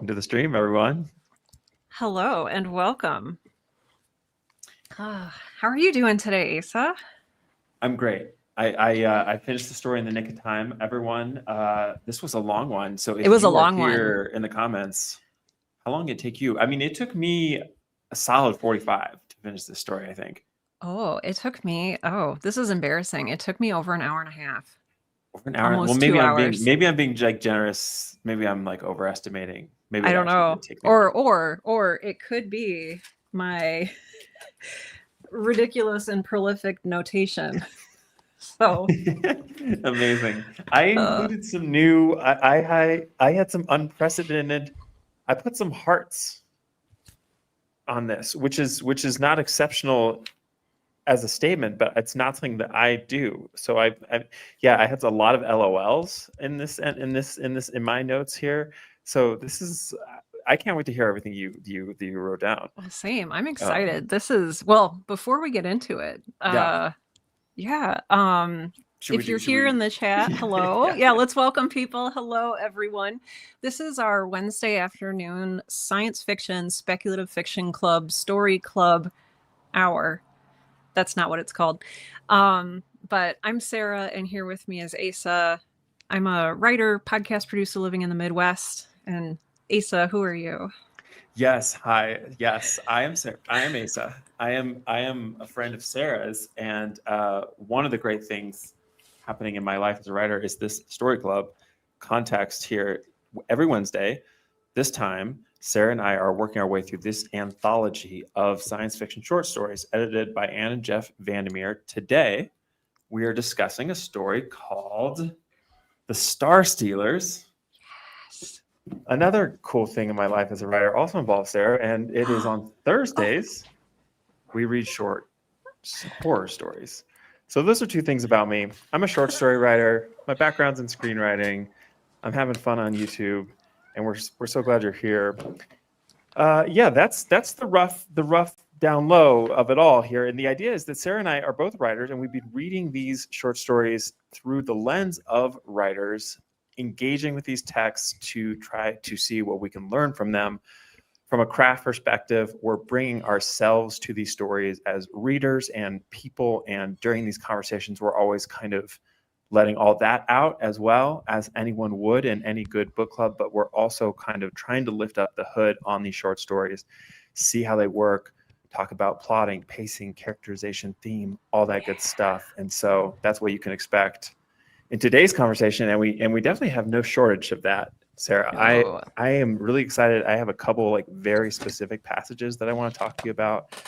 Welcome to the stream, everyone. Hello and welcome. How are you doing today, Asa? I'm great. I finished the story in the nick of time. Everyone, this was a long one. So It if was a you are long one. here in the comments, how long did it take you? I mean, it took me a solid 45 to finish this story, I think. Oh, it took me, this is embarrassing. It took me over an hour and a half, Over an hour. Well, almost 2 hours. maybe I'm being like generous. Maybe I'm like overestimating. Maybe I it don't actually know. did take me Or longer. or it could be my ridiculous and prolific notation. So, Amazing. I uh, included some new. I had some unprecedented. I put some hearts on this, which is not exceptional as a statement, but it's not something that I do. So I had a lot of LOLs in my notes here. So this is I can't wait to hear everything you wrote down. same. I'm Um, excited. This is, well, before we get into it, yeah, yeah. If you're should here we? in the chat, hello. Yeah, Yeah, yeah. let's welcome people. Hello, everyone. This is our Wednesday afternoon science fiction, speculative fiction club, story club hour. That's not what it's called. But I'm Sarah, and here with me is Asa. I'm a writer, podcast producer living in the Midwest. And Asa, who are you? Yes, hi. Yes, I am Sarah. I am Asa. I am a friend of Sarah's, and one of the great things happening in my life as a writer is this story club context here every Wednesday. This time, Sarah and I are working our way through this anthology of science fiction short stories edited by Anne and Jeff Vandermeer. Today, we are discussing a story called The Star Stealers. Another cool thing in my life as a writer also involves Sarah, and it is on Oh, Thursdays we read short horror stories. So those are two things about me. I'm a short story writer. My background's in screenwriting. I'm having fun on YouTube, and we're so glad you're here. Yeah, that's the rough down low of it all here. And the idea is that Sarah and I are both writers, and we've been reading these short stories through the lens of writers, engaging with these texts to try to see what we can learn from them. From a craft perspective, we're bringing ourselves to these stories as readers and people. And during these conversations, we're always kind of letting all that out as well as anyone would in any good book club. But we're also kind of trying to lift up the hood on these short stories, see how they work, talk about plotting, pacing, characterization, theme, all that good stuff. And so that's what you can expect in today's conversation. And we definitely have no shortage of that. Sarah, no. I am really excited. I have a couple like very specific passages that I want to talk to you about,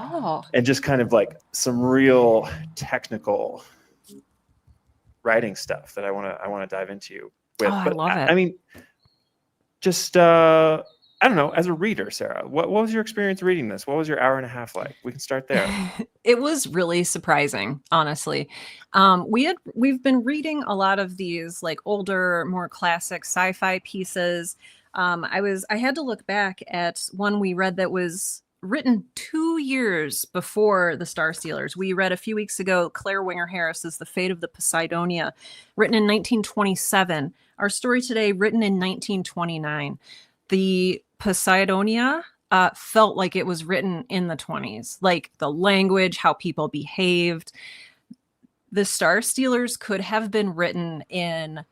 Oh, and just kind of like some real technical writing stuff that I want to dive into with. I But love I it. mean, just I don't know. As a reader, Sarah, what was your experience reading this? What was your hour and a half like? We can start there. It was really surprising, honestly. We've been reading a lot of these like older, more classic sci-fi pieces. I had to look back at one we read that was written 2 years before the Star Stealers. We read a few weeks ago Claire Winger Harris's The Fate of the Poseidonia, written in 1927. Our story today, written in 1929. The Poseidonia felt like it was written in the 20s, like the language, how people behaved. The Star Stealers could have been written in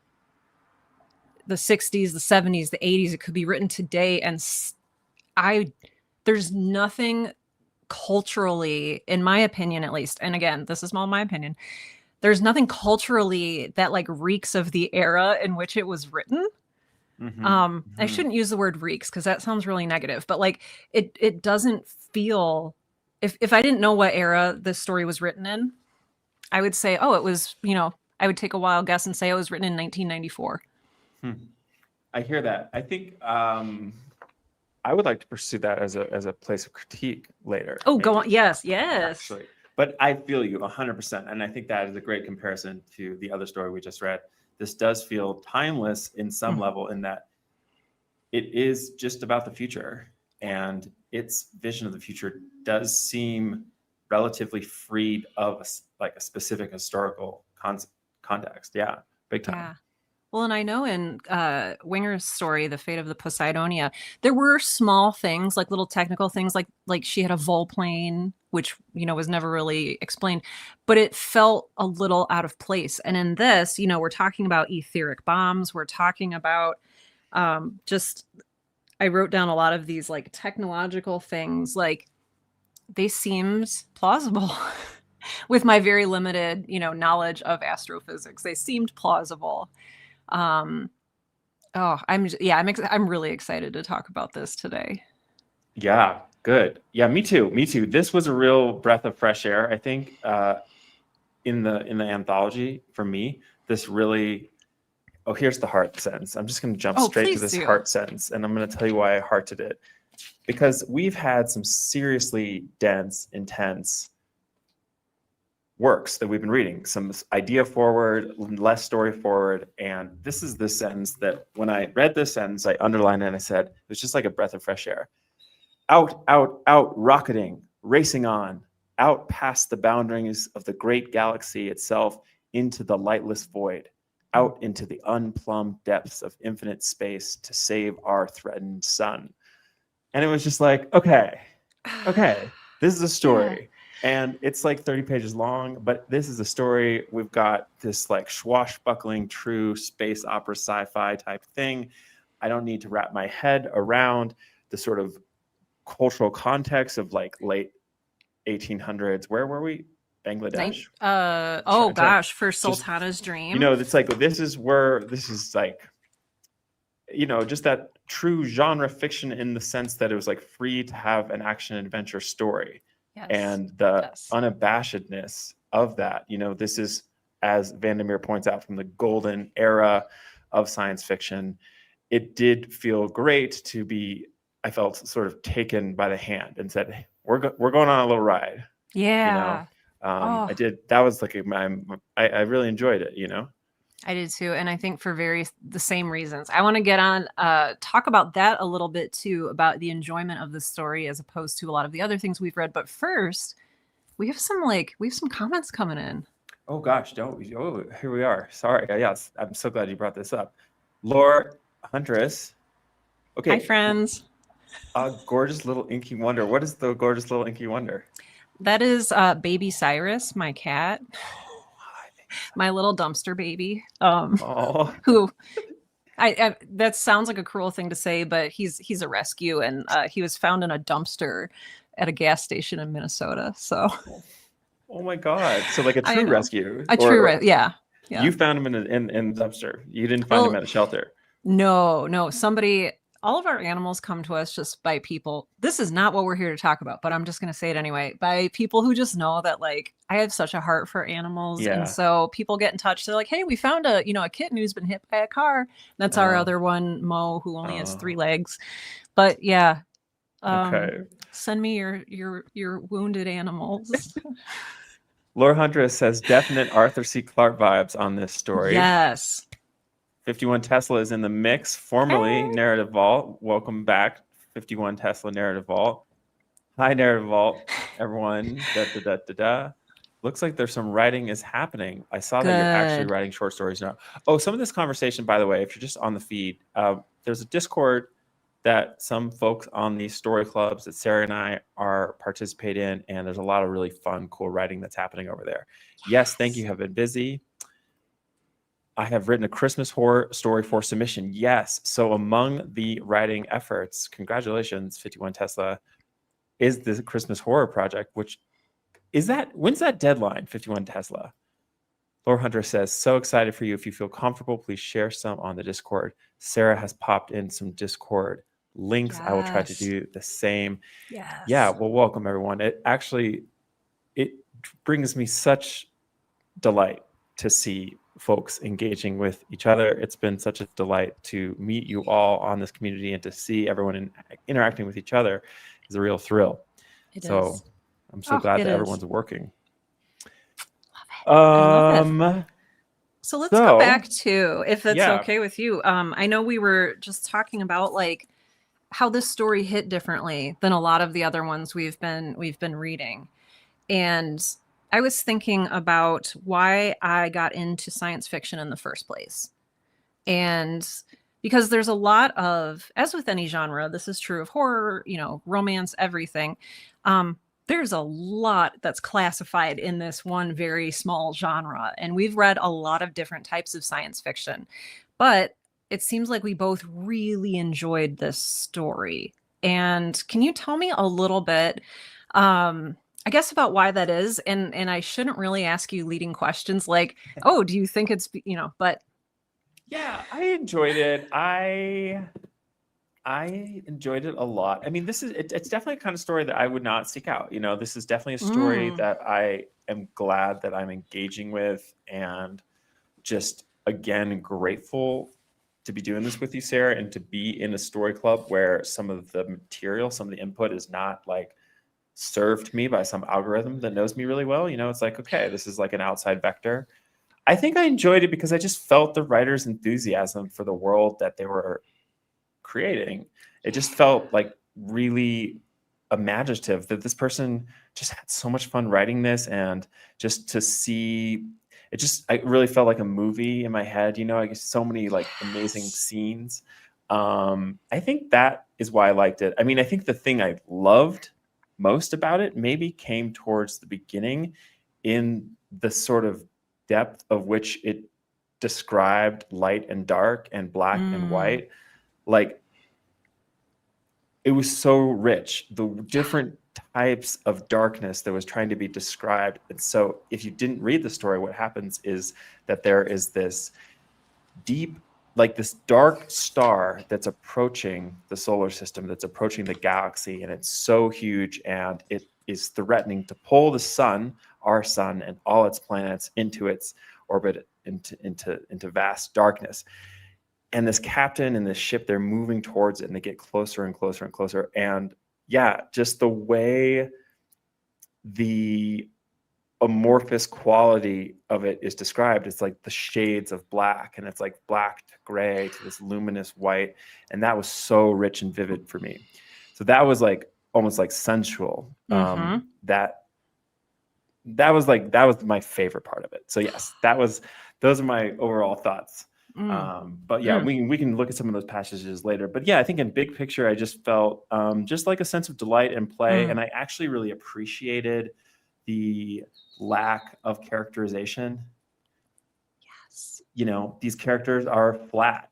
the 60s, the 70s, the 80s. It could be written today. And there's nothing culturally, in my opinion, at least, and again, this is all my opinion, there's nothing culturally that like reeks of the era in which it was written. Mm-hmm. I Mm-hmm. shouldn't use the word reeks because that sounds really negative, but like it doesn't feel, if I didn't know what era this story was written in, I would say, oh, it was, I would take a wild guess and say it was written in 1994. Hmm. I hear that. I think I would like to pursue that as a place of critique later, Oh, go on. maybe Yes, yes. actually. But I feel you 100%, and I think that is a great comparison to the other story we just read. This does feel timeless in some Mhm. level, in that it is just about the future, and its vision of the future does seem relatively freed of like a specific historical context. Yeah, big time. Yeah. Well, and I know in Winger's story, The Fate of the Poseidonia, there were small things, like little technical things, like she had a volplane, which was never really explained, but it felt a little out of place. And in this, we're talking about etheric bombs. We're talking about just I wrote down a lot of these like technological things, like they seemed plausible with my very limited, knowledge of astrophysics. They seemed plausible. Um, oh, I'm really excited to talk about this today. Yeah, good. Yeah, me too. Me too. This was a real breath of fresh air. I think in the anthology for me, this really. Oh, here's the heart sentence. I'm just going to jump straight to this heart sentence, and I'm going to tell you why I hearted it. Because we've had some seriously dense, intense works that we've been reading, some idea forward, less story forward. And this is the sentence that when I read this sentence, I underlined it and I said, it was just like a breath of fresh air. Out, out, out, rocketing, racing on, out past the boundaries of the great galaxy itself into the lightless void, out into the unplumbed depths of infinite space to save our threatened sun. And it was just like, okay, this is a story. Yeah. And it's like 30 pages long, but this is a story. We've got this like swashbuckling, true space opera sci-fi type thing. I don't need to wrap my head around the sort of cultural context of like late 1800s. Where were we? Bangladesh? For Sultana's Dream. It's like, this is like, just that true genre fiction in the sense that it was like free to have an action adventure story. Yes. And the unabashedness of that, this is, as Vandermeer points out, from the golden era of science fiction. It did feel great to be, I felt sort of taken by the hand and said, hey, we're going on a little ride. Yeah. I did. That was like, I really enjoyed it, I did too. And I think for the same reasons. I want to get on, talk about that a little bit too, about the enjoyment of the story as opposed to a lot of the other things we've read. But first, we have some comments coming in. Oh gosh, here we are. Sorry. Yes, I'm so glad you brought this up. Laura Huntress. Okay. Hi, friends. A gorgeous little inky wonder. What is the gorgeous little inky wonder? That is baby Cyrus, my cat. My little dumpster baby, who I that sounds like a cruel thing to say, but he's a rescue, and he was found in a dumpster at a gas station in Minnesota. So, oh my God! So like a true rescue, yeah. You found him in a dumpster. You didn't find him at a shelter. No. Somebody. All of our animals come to us just by people. This is not what we're here to talk about, but I'm just going to say it anyway. By people who just know that, like, I have such a heart for animals. Yeah. And so people get in touch. They're like, hey, we found a kitten who's been hit by a car. That's our other one, Mo, who only has 3 legs. But yeah. Okay. Send me your wounded animals. Laura Huntress says definite Arthur C. Clarke vibes on this story. Yes. 51 Tesla is in the mix, formerly Narrative Vault. Welcome back, 51 Tesla Narrative Vault. Hi, Narrative Vault, everyone. Looks like there's some writing is happening. I saw that you're actually writing short stories now. Oh, some of this conversation, by the way, if you're just on the feed, there's a Discord that some folks on these story clubs that Sarah and I are participate in, and there's a lot of really fun, cool writing that's happening over there. Yes, thank you. Have been busy. I have written a Christmas horror story for submission. Yes. So among the writing efforts, congratulations, 51 Tesla, is the Christmas horror project, which is when's that deadline, 51 Tesla? Laura Hunter says, so excited for you. If you feel comfortable, please share some on the Discord. Sarah has popped in some Discord links. Yes. I will try to do the same. Yes. Yeah. Well, welcome everyone. It brings me such delight to see folks engaging with each other. It's been such a delight to meet you all on this community, and to see everyone interacting with each other is a real thrill. It is. I'm so glad that everyone's working. Love it. So let's go back to, if it's okay with you. I know we were just talking about like how this story hit differently than a lot of the other ones we've been reading. And I was thinking about why I got into science fiction in the first place. And because there's a lot of, as with any genre, this is true of horror, romance, everything. There's a lot that's classified in this one very small genre. And we've read a lot of different types of science fiction. But it seems like we both really enjoyed this story. And can you tell me a little bit, I guess, about why that is? And I shouldn't really ask you leading questions like, oh, do you think it's, but Yeah, I enjoyed it. I enjoyed it a lot. I mean, it's definitely a kind of story that I would not seek out. This is definitely a story that I am glad that I'm engaging with, and just again grateful to be doing this with you, Sarah, and to be in a story club where some of the material, some of the input is not like served to me by some algorithm that knows me really well. It's like, okay, this is like an outside vector. I think I enjoyed it because I just felt the writer's enthusiasm for the world that they were creating. It just felt like really imaginative, that this person just had so much fun writing this, and just to see it, I really felt like a movie in my head. I guess so many like amazing scenes. I think that is why I liked it. I mean, I think the thing I loved most about it maybe came towards the beginning, in the sort of depth of which it described light and dark and black and white. Like, it was so rich, the different types of darkness that was trying to be described. And so if you didn't read the story, what happens is that there is this deep, like this dark star that's approaching the solar system, that's approaching the galaxy, and it's so huge, and it is threatening to pull the sun, our sun, and all its planets into its orbit, into vast darkness. And this captain and this ship, they're moving towards it, and they get closer and closer and closer. And yeah, just the way the amorphous quality of it is described, it's like the shades of black, and it's like black to gray to this luminous white. And that was so rich and vivid for me. So that was like almost like sensual. That was my favorite part of it. So yes, those are my overall thoughts. But yeah, we can look at some of those passages later. But yeah, I think in big picture, I just felt just like a sense of delight and play. And I actually really appreciated the lack of characterization. Yes. These characters are flat.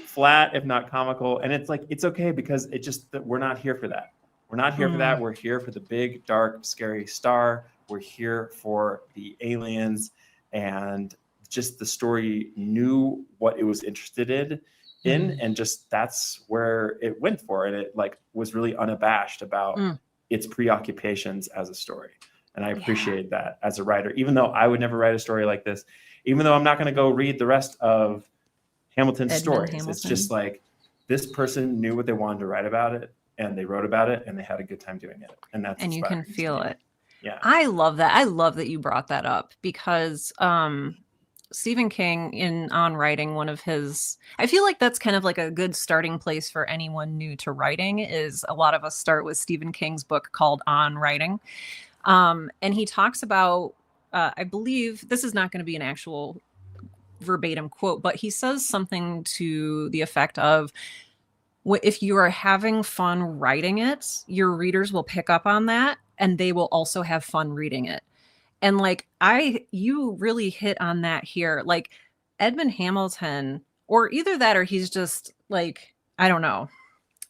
Flat, if not comical. And it's like, it's okay, because it just, that we're not here for that. We're not here for that. We're here for the big, dark, scary star. We're here for the aliens, and just the story knew what it was interested in, and just that's where it went for. And it like was really unabashed about its preoccupations as a story. And I appreciate that as a writer, even though I would never write a story like this, even though I'm not going to go read the rest of Hamilton's stories. Hamilton. It's just like, this person knew what they wanted to write about it, and they wrote about it, and they had a good time doing it. And that's, and you can feel it. Yeah. I love that. I love that you brought that up, because Stephen King, on writing one of his, I feel like that's kind of like a good starting place for anyone new to writing. Is a lot of us start with Stephen King's book called On Writing. And he talks about, I believe this is not going to be an actual verbatim quote, but he says something to the effect of, if you are having fun writing it, your readers will pick up on that, and they will also have fun reading it. And like, you really hit on that here. Like, Edmond Hamilton, or either that, or he's just like, I don't know,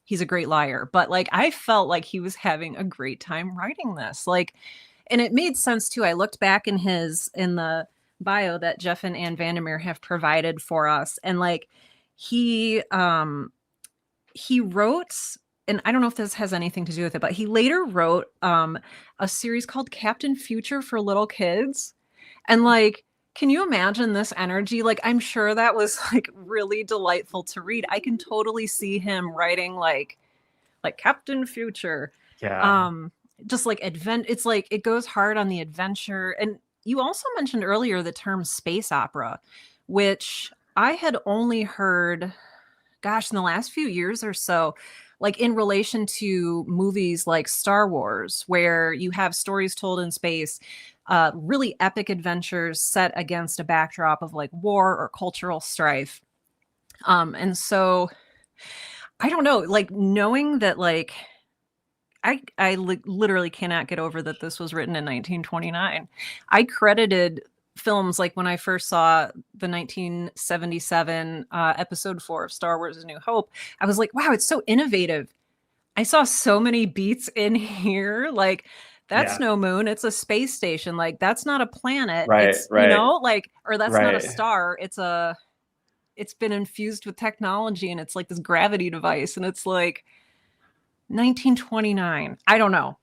he's a great liar. But like, I felt like he was having a great time writing this. Like, and it made sense too. I looked back in the bio that Jeff and Ann Vandermeer have provided for us. And like, he wrote, and I don't know if this has anything to do with it, but he later wrote a series called Captain Future for little kids. And like, can you imagine this energy? Like, I'm sure that was like really delightful to read. I can totally see him writing like Captain Future. Yeah. Just like it's like, it goes hard on the adventure. And you also mentioned earlier the term space opera, which I had only heard, gosh, in the last few years or so. like in relation to movies like Star Wars, where you have stories told in space, really epic adventures set against a backdrop of like war or cultural strife. And so I don't know, like knowing that like literally cannot get over that this was written in 1929. I credited films like when I first saw the 1977 episode 4 of Star Wars: A New Hope, I was like, wow, it's so innovative. I saw so many beats in here. Like, that's Yeah. no moon, it's a space station. Like, that's not a planet. Right, It's, right, like, or that's not a right. star. It's been infused with technology and it's like this gravity device. And it's like 1929. I don't know.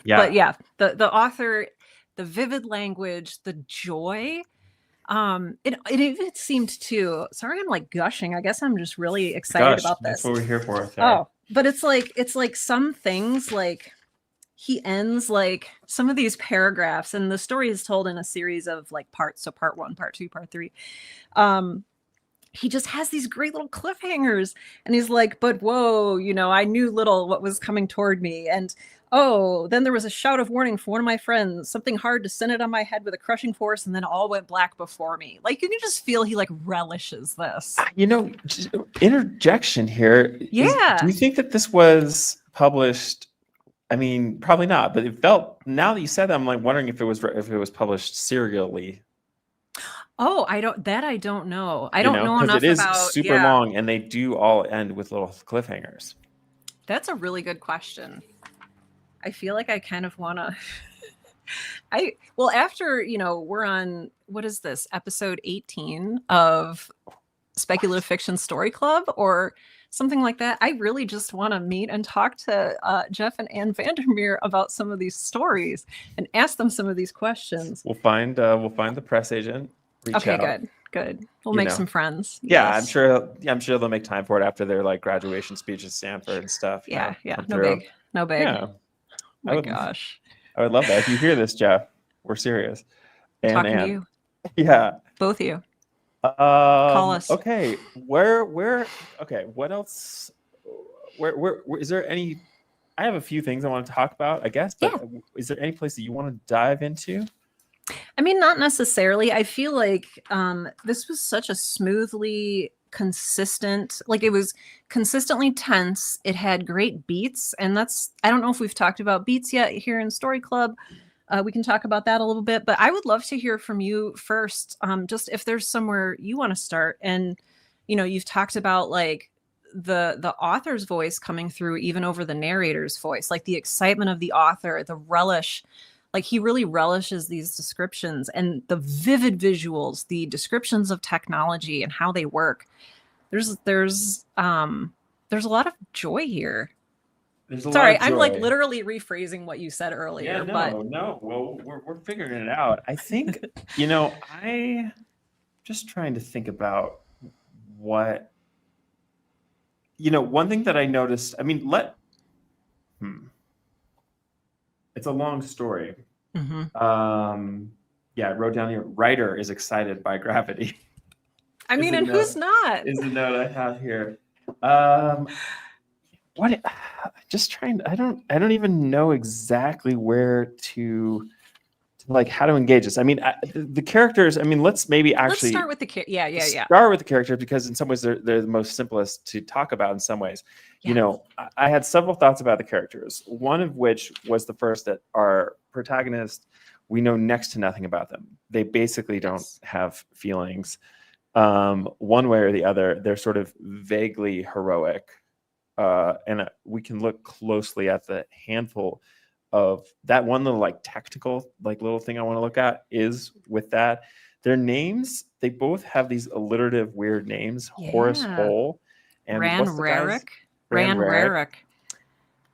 Yeah. But yeah, the author, the vivid language, the joy. It seemed too. Sorry, I'm like gushing. I guess I'm just really excited about this. That's what we're here for. Sorry. Oh, but it's like some things like he ends like some of these paragraphs, and the story is told in a series of like parts. So part 1, part 2, part 3. He just has these great little cliffhangers, and he's like, but whoa, I knew little what was coming toward me. And oh, then there was a shout of warning from one of my friends, something hard descended on my head with a crushing force, and then all went black before me. Like, you can just feel he like relishes this. Interjection here. Yeah. Do you think that this was published? I mean, probably not, but it felt, now that you said that, I'm like wondering if it was published serially. Oh, I don't know. I don't know enough because it is about super long, and they do all end with little cliffhangers. That's a really good question. I feel like I kind of want to. After we're on, what is this, episode 18 of Speculative Fiction Story Club or something like that? I really just want to meet and talk to Jeff and Anne Vandermeer about some of these stories and ask them some of these questions. We'll find the press agent. Reach out. Good. We'll make some friends. Yeah, yes. I'm sure they'll make time for it after their like graduation speech at Stanford and stuff. Yeah. No big. Yeah. Oh my gosh. I would love that. If you hear this, Jeff, we're serious. Talking to you. Yeah. Both of you. Call us. Okay. Okay. What else? Where is there any? I have a few things I want to talk about, I guess, but is there any place that you want to dive into? I mean, not necessarily. I feel like this was such a smoothly consistent, like it was consistently tense. It had great beats, and I don't know if we've talked about beats yet here in Story Club. We can talk about that a little bit, but I would love to hear from you first, just if there's somewhere you want to start. And you've talked about like the author's voice coming through even over the narrator's voice, like the excitement of the author, the relish. Like he really relishes these descriptions and the vivid visuals, the descriptions of technology and how they work. There's a lot of joy here. Sorry, I'm like literally rephrasing what you said earlier. No. Well, we're figuring it out. I think, I just trying to think about what, one thing that I noticed. I mean, it's a long story. Mm-hmm. Yeah, I wrote down here, writer is excited by gravity. I mean, and who's not? Is the note I have here. Just trying, I don't even know exactly where to like how to engage this. I mean, the characters, I mean, let's start with the start with the characters, because in some ways they're the most simplest to talk about in some ways. Yeah. I had several thoughts about the characters, one of which was the first, that our protagonist, we know next to nothing about them. They basically don't have feelings one way or the other. They're sort of vaguely heroic. And we can look closely at the handful of that one little like technical like little thing I want to look at is with that. Their names, they both have these alliterative weird names. Yeah. Horace Hole and Ran Rarick.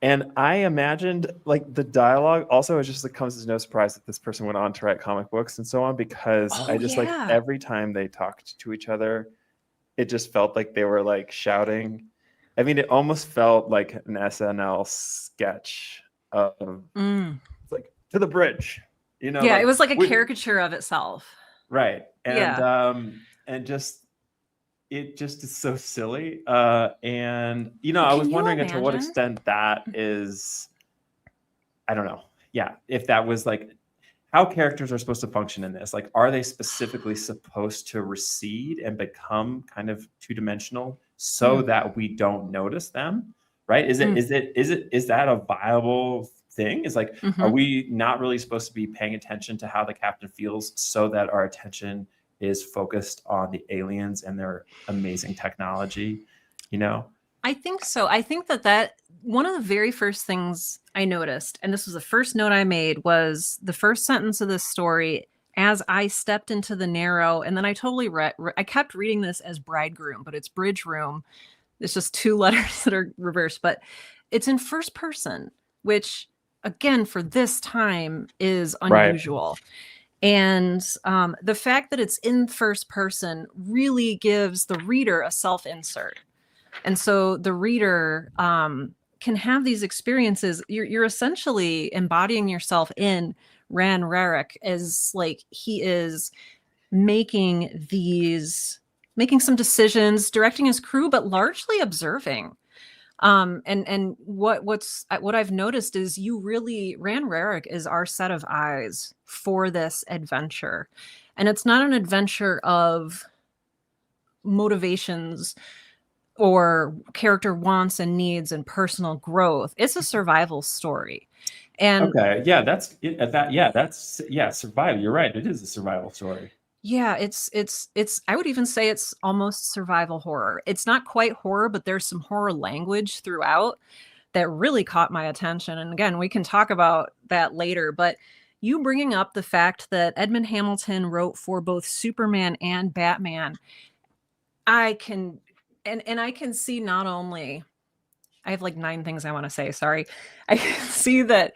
And I imagined like the dialogue also, it just like comes as no surprise that this person went on to write comic books and so on, because like every time they talked to each other, it just felt like they were like shouting. I mean, it almost felt like an SNL sketch of like to the bridge, Yeah, like, it was like a caricature of itself. Right. And and just it just is so silly. And I Can was you wondering to what imagine? extent that is, I don't know. Yeah, if that was like how characters are supposed to function in this. Like, are they specifically supposed to recede and become kind of two-dimensional so Mm, that we don't notice them? Right? Is it mm, is it is it is that a viable thing? Is like, are mhm. we not really supposed to be paying attention to how the captain feels so that our attention is focused on the aliens and their amazing technology? You know? I think so. I think that one of the very first things I noticed, and this was the first note I made, was the first sentence of this story. As I stepped into the narrow, and then I totally I kept reading this as bridegroom, but it's bridge room. It's just two letters that are reversed, but it's in first person, which again for this time is Right. unusual. And the fact that it's in first person really gives the reader a self insert. And so the reader can have these experiences. You're essentially embodying yourself in Ran Rarick as like he is making some decisions, directing his crew, but largely observing. And what I've noticed is Ran Rarick is our set of eyes for this adventure. And it's not an adventure of motivations or character wants and needs and personal growth. It's a survival story. And Okay. Yeah, that's it. That's survival. You're right. It is a survival story. yeah, it's I would even say it's almost survival horror. It's not quite horror, but there's some horror language throughout that really caught my attention. And again, we can talk about that later, but you bringing up the fact that Edmond Hamilton wrote for both Superman and Batman, I can and I can see not only I have like 9 things I want to say, sorry. I can see that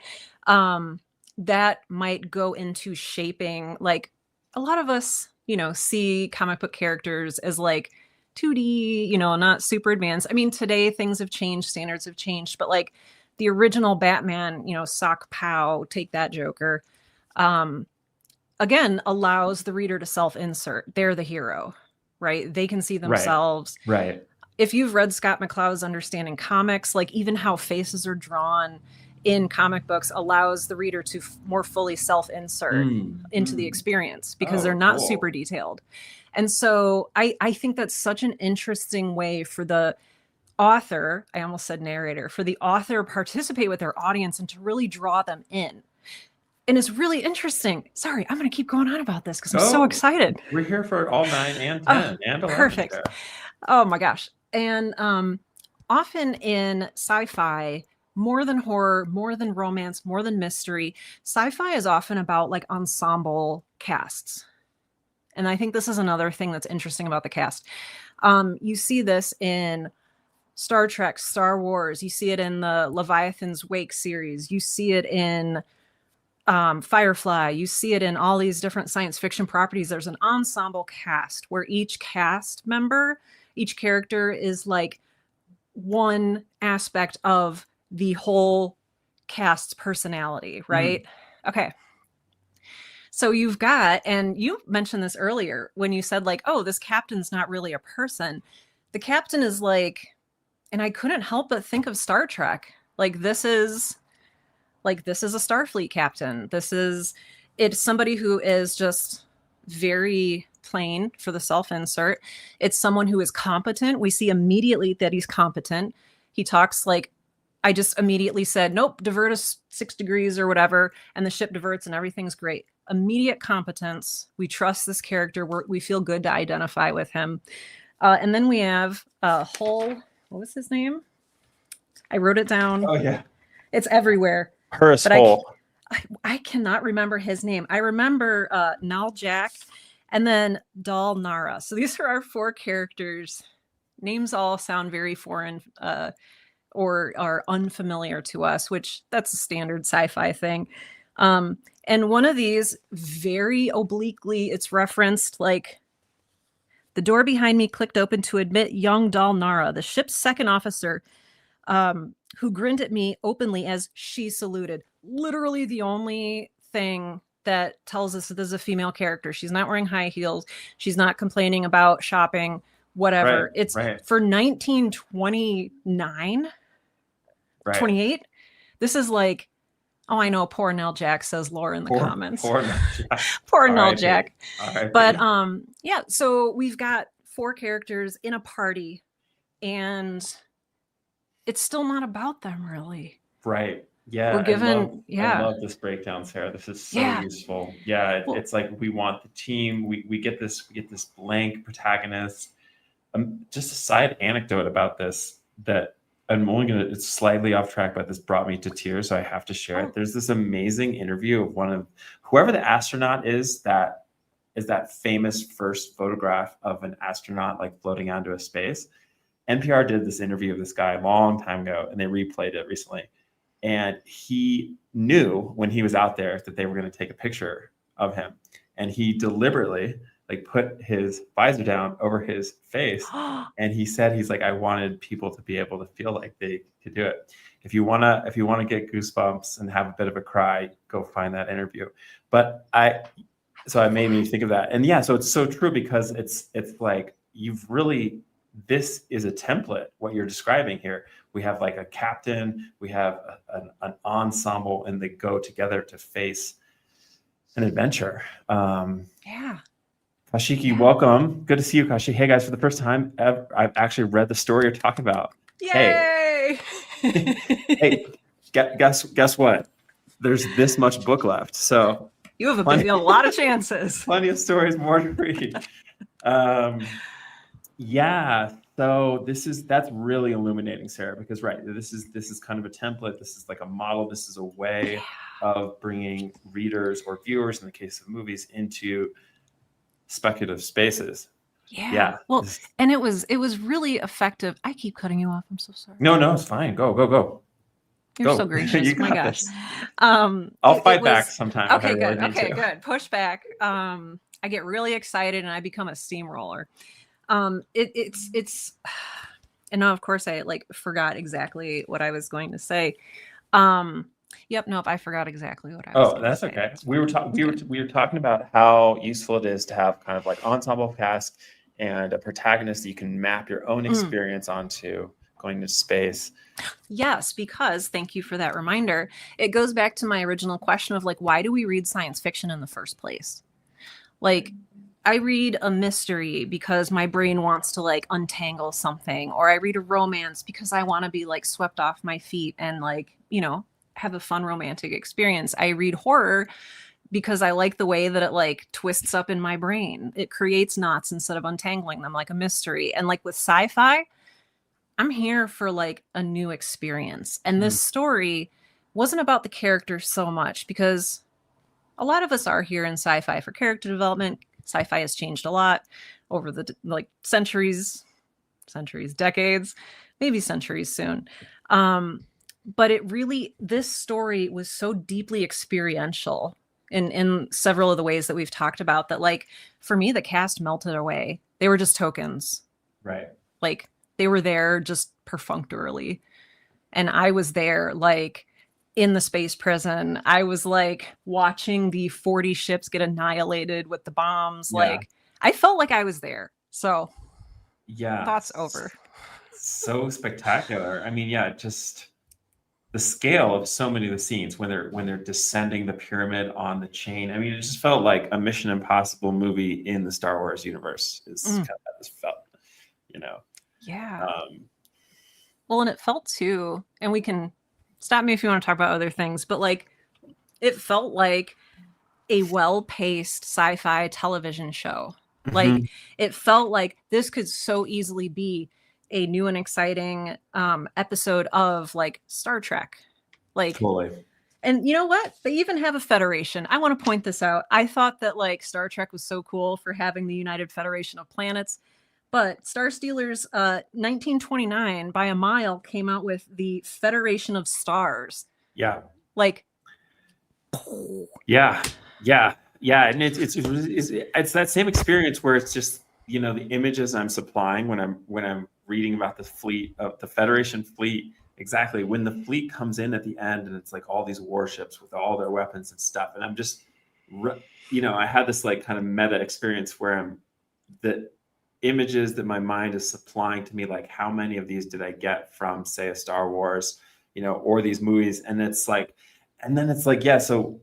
that might go into shaping like a lot of us, see comic book characters as like 2D, not super advanced. I mean, today things have changed, standards have changed, but like the original Batman, sock pow, take that Joker, um, again, allows the reader to self-insert. They're the hero, right? They can see Right. themselves. Right. If you've read Scott McCloud's Understanding Comics, like even how faces are drawn in comic books allows the reader to more fully self-insert into the experience because they're Oh, not super cool. detailed. And so I think that's such an interesting way for the author, I almost said narrator, for the author to participate with their audience and to really draw them in. And it's really interesting. Sorry, I'm going to keep going on about this because I'm so Oh, excited. we're here for all 9 and Oh, 10 and 11 perfect. there. Oh my gosh. And often in sci-fi, more than horror, more than romance, more than mystery, sci-fi is often about like ensemble casts. And I think this is another thing that's interesting about the cast. You see this in Star Trek, Star Wars. You see it in the Leviathan's Wake series. You see it in Firefly. You see it in all these different science fiction properties. There's an ensemble cast where each cast member, each character is like one aspect of the whole cast's personality, right? Okay. So you've got, and you mentioned this earlier when you said, like, oh, this captain's not really a person. The captain is like, and I couldn't help but think of Star Trek. This is a Starfleet captain. It's somebody who is just very plain for the self-insert. It's someone who is competent. We see immediately that he's competent. He talks like, I just immediately said, nope, divert us 6 degrees or whatever, and the ship diverts and everything's great. Immediate competence. We trust this character. We feel good to identify with him. And then we have Hull. What was his name? I wrote it down. Oh, yeah. It's everywhere. Horace But Hull. I cannot remember his name. I remember Nal Jack and then Dal Nara. So these are our 4 characters. Names all sound very foreign or are unfamiliar to us, which that's a standard sci-fi thing. And one of these, very obliquely, it's referenced like, the door behind me clicked open to admit young Dal Nara, the ship's second officer, who grinned at me openly as she saluted. Literally the only thing that tells us that this is a female character. She's not wearing high heels. She's not complaining about shopping. whatever. Right, It's right, for 1929, right. 28. This is like, oh, I know, poor Nell Jack, says Laura in the comments. Poor no, yeah. Poor Nell R.I.P. Jack. But R.I.P. yeah, so we've got 4 characters in a party, and it's still not about them really. Right. Yeah, We're given, I yeah, love this breakdown, Sarah. This is so yeah. useful. Yeah, Well, it's like we want the team. We get this blank protagonist. Just a side anecdote about this that I'm only gonna, it's slightly off track, but this brought me to tears, so I have to share it. There's this amazing interview of one of whoever the astronaut is that famous first photograph of an astronaut like floating out into a space. NPR did this interview of this guy a long time ago, and they replayed it recently. And he knew when he was out there that they were going to take a picture of him, and he deliberately like put his visor down over his face, and he said he's like, I wanted people to be able to feel like they could do it. If you wanna get goosebumps and have a bit of a cry, go find that interview. But so it made me think of that, and yeah, so it's so true because it's like you've really, this is a template. What you're describing here, we have like a captain, we have an ensemble, and they go together to face an adventure. yeah. Kashiki, welcome. Good to see you, Kashi. Hey guys, for the first time ever, I've actually read the story you're talking about. Yay! Hey, guess what? There's this much book left, so You have a lot of chances. plenty of stories more to read. Yeah, so that's really illuminating, Sarah, because right, this is kind of a template. This is like a model. This is a way of bringing readers or viewers, in the case of movies, into speculative spaces. Yeah. Well, and it was really effective. I keep cutting you off. I'm so sorry. No, it's fine. Go. You're Go. so gracious. You My got gosh. this. I'll fight back was sometime. If I okay. really Good. need Okay. to. Good. Push back. I get really excited and I become a steamroller. It's, and now of course I like forgot exactly what I was going to say. Yep. Nope. I forgot exactly what I was. Oh, that's say. okay. We were talking about how useful it is to have kind of like ensemble cast and a protagonist that you can map your own experience onto going to space. Yes, because thank you for that reminder. It goes back to my original question of like, why do we read science fiction in the first place? Like, I read a mystery because my brain wants to like untangle something, or I read a romance because I want to be like swept off my feet and like, have a fun romantic experience. I read horror because I like the way that it like twists up in my brain. It creates knots instead of untangling them, like a mystery. And like with sci-fi, I'm here for like a new experience. And this story wasn't about the characters so much, because a lot of us are here in sci-fi for character development. Sci-fi has changed a lot over the like centuries, decades, maybe centuries soon. But this story was so deeply experiential in several of the ways that we've talked about, that like for me, the cast melted away. They were just tokens. Right. Like they were there just perfunctorily. And I was there like in the space prison. I was like watching the 40 ships get annihilated with the bombs. Yeah. Like I felt like I was there. So yeah, thoughts over. So spectacular. I mean, yeah, just the scale of so many of the scenes when they're descending the pyramid on the chain. I mean, it just felt like a Mission Impossible movie in the Star Wars universe. Is kind of how this felt, Yeah. Well, and it felt too, and we can stop me if you want to talk about other things, but like it felt like a well-paced sci-fi television show. Like it felt like this could so easily be a new and exciting episode of like Star Trek. Like totally. And you know what? They even have a federation. I want to point this out. I thought that like Star Trek was so cool for having the United Federation of Planets. But Star Stealers 1929 by a mile came out with the Federation of Stars. Yeah. Like Yeah. And it's that same experience where it's just, the images I'm supplying when I'm reading about the fleet of the Federation fleet. Exactly. When the fleet comes in at the end and it's like all these warships with all their weapons and stuff. And I'm just, I had this like kind of meta experience where images that my mind is supplying to me, like how many of these did I get from, say, a Star Wars, or these movies. And then it's like, yeah, so,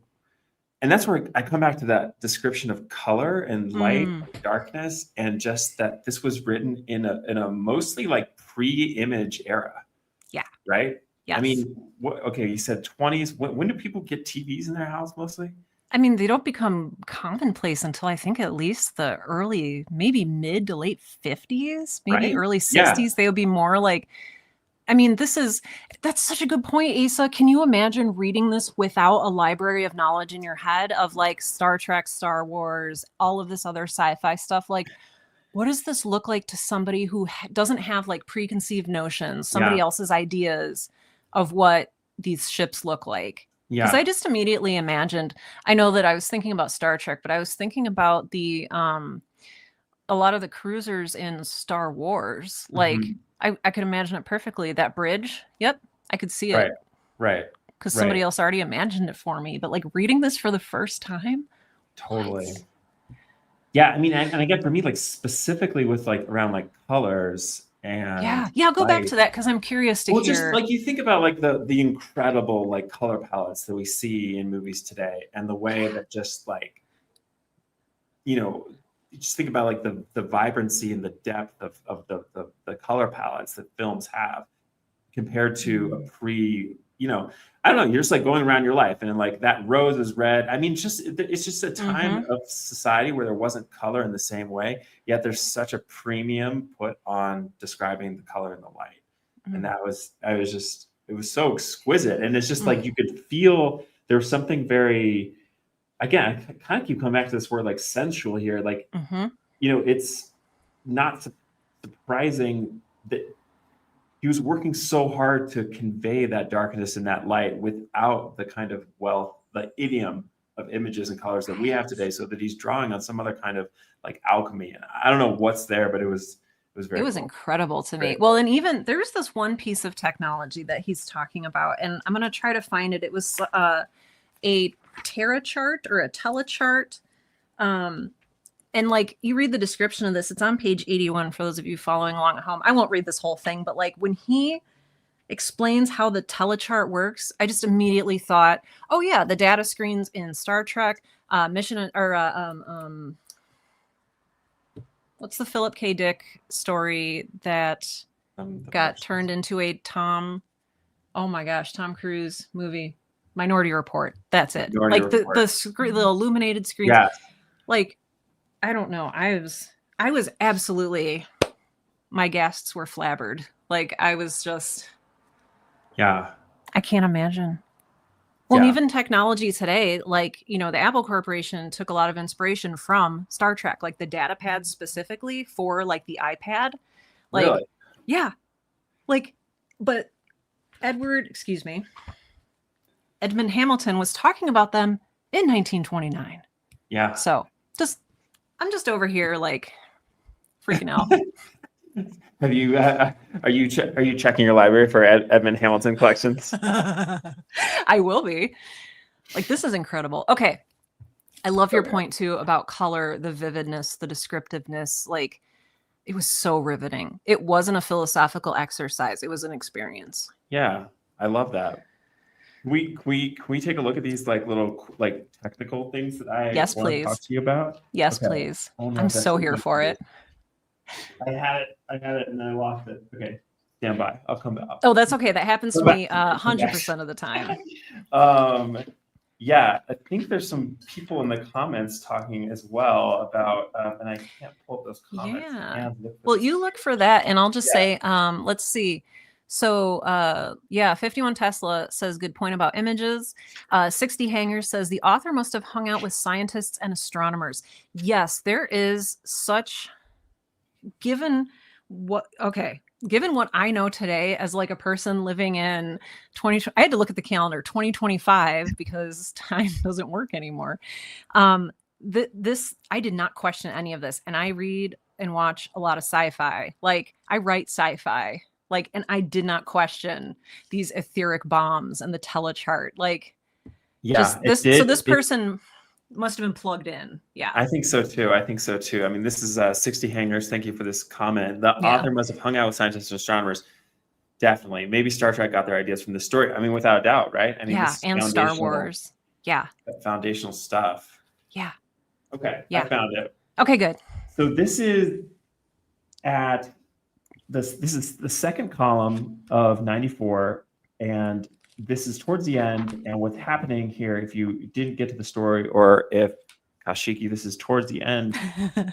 and that's where I come back to that description of color and light, and darkness, and just that this was written in a mostly like pre-image era. Yeah. Right. Yes. I mean, okay, you said 20s. When do people get TVs in their house mostly? I mean, they don't become commonplace until I think at least the early, maybe mid to late 50s, maybe Right? early 60s. Yeah. They would be more like, I mean, that's such a good point, Asa. Can you imagine reading this without a library of knowledge in your head of like Star Trek, Star Wars, all of this other sci-fi stuff? Like, what does this look like to somebody who doesn't have like preconceived notions, somebody else's ideas of what these ships look like? Because I just immediately imagined, I know that I was thinking about Star Trek, but I was thinking about a lot of the cruisers in Star Wars. Like, I could imagine it perfectly. That bridge, yep, I could see it. Right. Because somebody else already imagined it for me. But like reading this for the first time. Totally. What? Yeah, I mean, and again, for me, like specifically with like around like colors and I'll go back to that because I'm curious to hear. Just like you think about like the incredible like color palettes that we see in movies today, and the way that just like, just think about like the vibrancy and the depth of the color palettes that films have compared to a I don't know, you're just like going around your life and like that rose is red. I mean, it's just a time of society where there wasn't color in the same way, yet there's such a premium put on describing the color and the light. And it was so exquisite. And it's just like, you could feel there's something very, again, I kind of keep coming back to this word like sensual here. Like, it's not surprising that he was working so hard to convey that darkness and that light without the kind of the idiom of images and colors that we have today, so that he's drawing on some other kind of like alchemy. And I don't know what's there, but it was very cool. Incredible to me. Well, and even there's this one piece of technology that he's talking about, and I'm going to try to find it. It was a Terra chart or a telechart. And like you read the description of this, it's on page 81 for those of you following along at home. I won't read this whole thing, but like when he explains how the telechart works, I just immediately thought, oh yeah, the data screens in Star Trek, what's the Philip K. Dick story that got turned into a Tom Cruise movie? Minority Report. That's it. The illuminated screens. Yeah. Like, I don't know. I was absolutely, my guests were flabbered. Like I was just, I can't imagine. Well, and even technology today, like, the Apple Corporation took a lot of inspiration from Star Trek, like the data pads specifically for like the iPad. Like, really? Yeah. Like, but Edmond Hamilton was talking about them in 1929. Yeah. So I'm just over here like freaking out. Have you are you checking your library for Edmond Hamilton collections? I will be. Like, this is incredible. Okay. I love your point too about color, the vividness, the descriptiveness. Like, it was so riveting. It wasn't a philosophical exercise. It was an experience. Yeah, I love that. Can we take a look at these like little like technical things that I want to talk to you about? Yes, please. I'm so here for it. I had it and I lost it. Okay, stand by. I'll come back. Oh, that's okay. That happens to me 100% of the time. Yeah, I think there's some people in the comments talking as well about, and I can't pull up those comments. Yeah. Well, you look for that, and I'll just say, let's see. So, 51 Tesla says, good point about images. 60 Hangers says, the author must have hung out with scientists and astronomers. Yes, there is such, given what I know today as like a person living in I had to look at the calendar, 2025, because time doesn't work anymore. I did not question any of this. And I read and watch a lot of sci-fi. Like, I write sci-fi. Like, and I did not question these etheric bombs and the telechart. Like, this person must have been plugged in. Yeah. I think so too. I think so too. I mean, this is 60 Hangers. Thank you for this comment. The Yeah. author must have hung out with scientists and astronomers. Definitely. Maybe Star Trek got their ideas from the story. I mean, without a doubt, right? I mean, Yeah. this is And Star Wars. Yeah. foundational stuff. Yeah. Okay, Yeah. I found it. Okay, good. So this is at this is the second column of 94, and this is towards the end. And what's happening here, if you didn't get to the story, or if Kashiki, this is towards the end,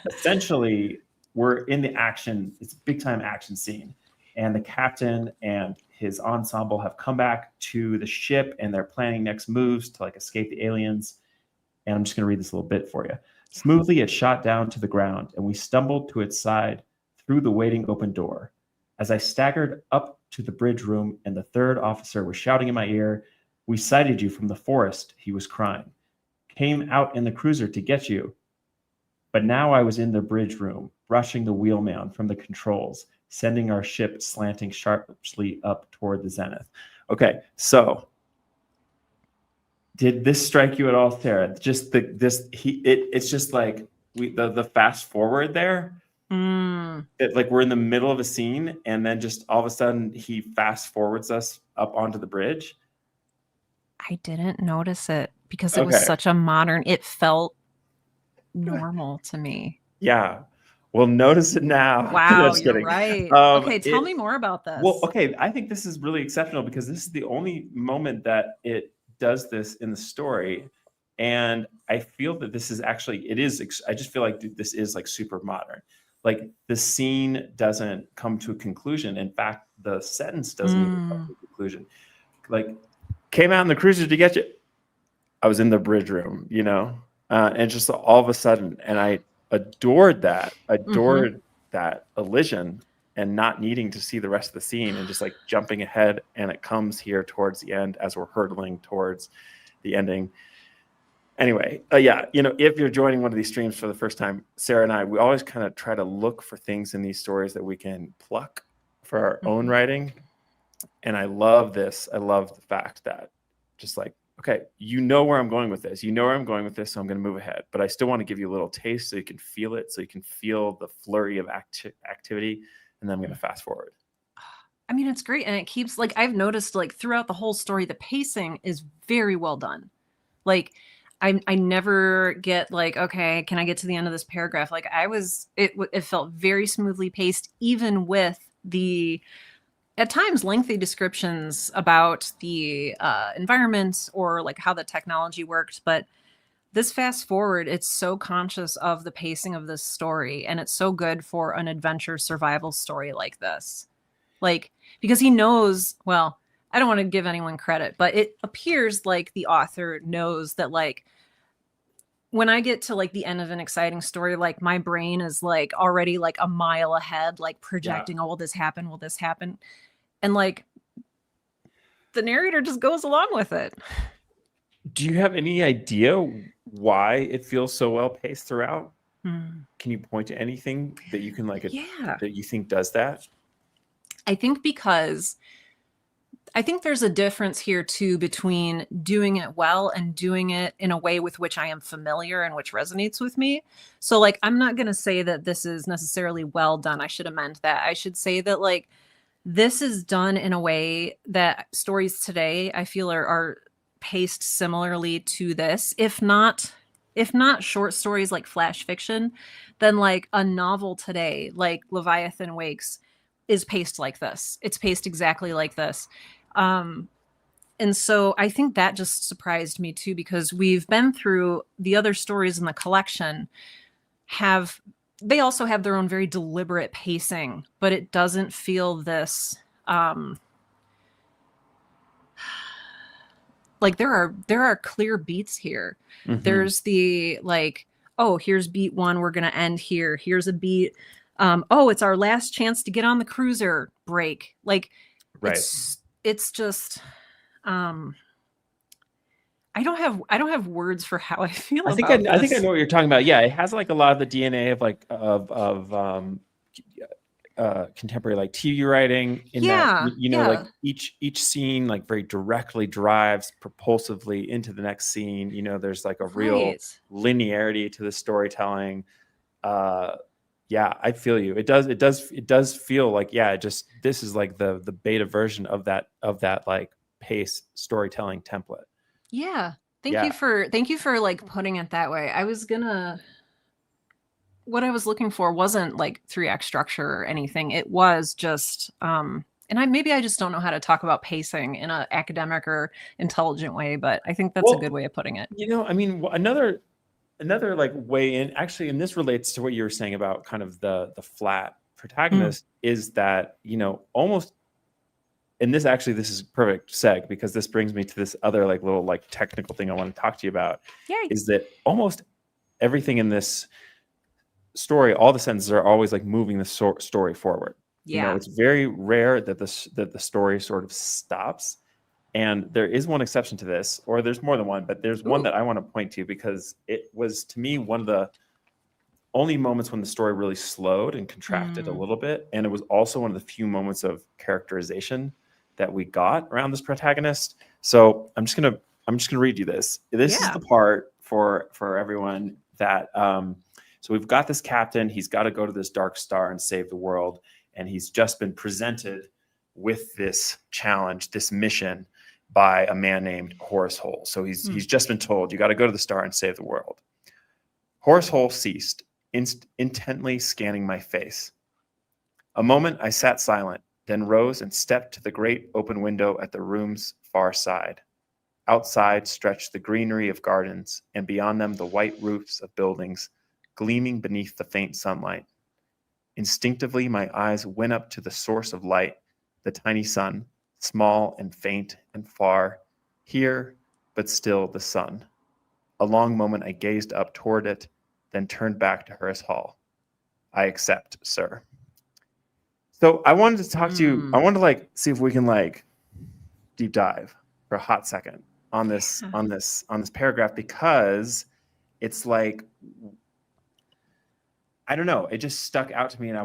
essentially we're in the action. It's a big time action scene, and the captain and his ensemble have come back to the ship, and they're planning next moves to like escape the aliens. And I'm just going to read this little bit for you. Smoothly, it shot down to the ground, and we stumbled to its side through the waiting open door. As I staggered up to the bridge room and the third officer was shouting in my ear, "We sighted you from the forest," he was crying. "Came out in the cruiser to get you." But now I was in the bridge room, brushing the wheelman from the controls, sending our ship slanting sharply up toward the zenith. Okay, so did this strike you at all, Sarah? Just it's just like the fast forward there. Like we're in the middle of a scene, and then just all of a sudden he fast forwards us up onto the bridge. I didn't notice it because it was such a modern. It felt normal to me. Yeah. Well, notice it now. Wow, you're right. Okay, tell me more about this. Well, okay, I think this is really exceptional because this is the only moment that it does this in the story, and I feel that this is actually I just feel like this is like super modern. Like the scene doesn't come to a conclusion. In fact, the sentence doesn't even come to a conclusion. Like, came out in the cruiser to get you. I was in the bridge room, and just all of a sudden, and I adored that elision and not needing to see the rest of the scene and just like jumping ahead. And it comes here towards the end as we're hurtling towards the ending. Anyway, if you're joining one of these streams for the first time, Sarah and I, we always kind of try to look for things in these stories that we can pluck for our own writing. And I love this. I love the fact that just like, okay, where I'm going with this. So I'm going to move ahead. But I still want to give you a little taste so you can feel it, so you can feel the flurry of activity. And then I'm going to fast forward. I mean, it's great. And it keeps, like, I've noticed, like, throughout the whole story, the pacing is very well done. Like, I never get like, okay, can I get to the end of this paragraph? Like it felt very smoothly paced, even with the, at times, lengthy descriptions about the environment or like how the technology worked. But this fast forward, it's so conscious of the pacing of this story. And it's so good for an adventure survival story like this. Like, because he knows, well, I don't want to give anyone credit, but it appears like the author knows that, like, when I get to like the end of an exciting story, like my brain is like already like a mile ahead, like projecting, oh, will this happen? Will this happen? And like the narrator just goes along with it. Do you have any idea why it feels so well paced throughout? Can you point to anything that you can like, that you think does that? I think there's a difference here too between doing it well and doing it in a way with which I am familiar and which resonates with me. So like, I'm not going to say that this is necessarily well done. I should amend that. I should say that like, this is done in a way that stories today, I feel are paced similarly to this. If not short stories like flash fiction, then like a novel today, like Leviathan Wakes, is paced like this. It's paced exactly like this. And so I think that just surprised me too, because we've been through the other stories in the collection they also have their own very deliberate pacing, but it doesn't feel this, like there are clear beats here. There's the like, oh, here's beat 1. We're going to end here. Here's a beat. Oh, it's our last chance to get on the cruiser break. Like, right. It's just, I don't have words for how I feel. I think I know what you're talking about. Yeah, it has like a lot of the DNA of like of contemporary like TV writing in that Yeah, you know like yeah, each scene like very directly drives propulsively into the next scene. You know, there's like a real right. linearity to the storytelling. Uh, yeah, I feel you. It does feel like, yeah, this is like the beta version of that like pace storytelling template. Yeah. Yeah. Thank you for like putting it that way. What I was looking for wasn't like 3 act structure or anything. It was just and maybe I just don't know how to talk about pacing in an academic or intelligent way, but I think that's a good Well, way of putting it. I mean, another like way in, actually, and this relates to what you were saying about kind of the flat Mm. protagonist, is that, almost, and this is perfect seg, because this brings me to this other like little like technical thing I want to talk to you about, Yay. is that almost everything in this story, all the sentences are always like moving the story forward. Yeah. It's very rare that the story sort of stops. And there is one exception to this, or there's more than one, but there's one Ooh. that I want to point to, because it was, to me, one of the only moments when the story really slowed and contracted a Mm. little bit. And it was also one of the few moments of characterization that we got around this protagonist. So I'm just gonna read you this. This is Yeah. the part for everyone that so we've got this captain. He's got to go to this dark star and save the world, and he's just been presented with this challenge, this mission, by a man named Horace Hole. So he's just been told, you got to go to the star and save the world. Horace Hole ceased, intently scanning my face. A moment I sat silent, then rose and stepped to the great open window at the room's far side. Outside stretched the greenery of gardens, and beyond them the white roofs of buildings, gleaming beneath the faint sunlight. Instinctively, my eyes went up to the source of light, the tiny sun, small and faint and far, here, but still the sun. A long moment I gazed up toward it, then turned back to Horace Hall. I accept, sir. So I wanted to talk to you. I Mm. wanted to like see if we can like deep dive for a hot second on this Yeah. on this paragraph, because it's like, I don't know, it just stuck out to me, and I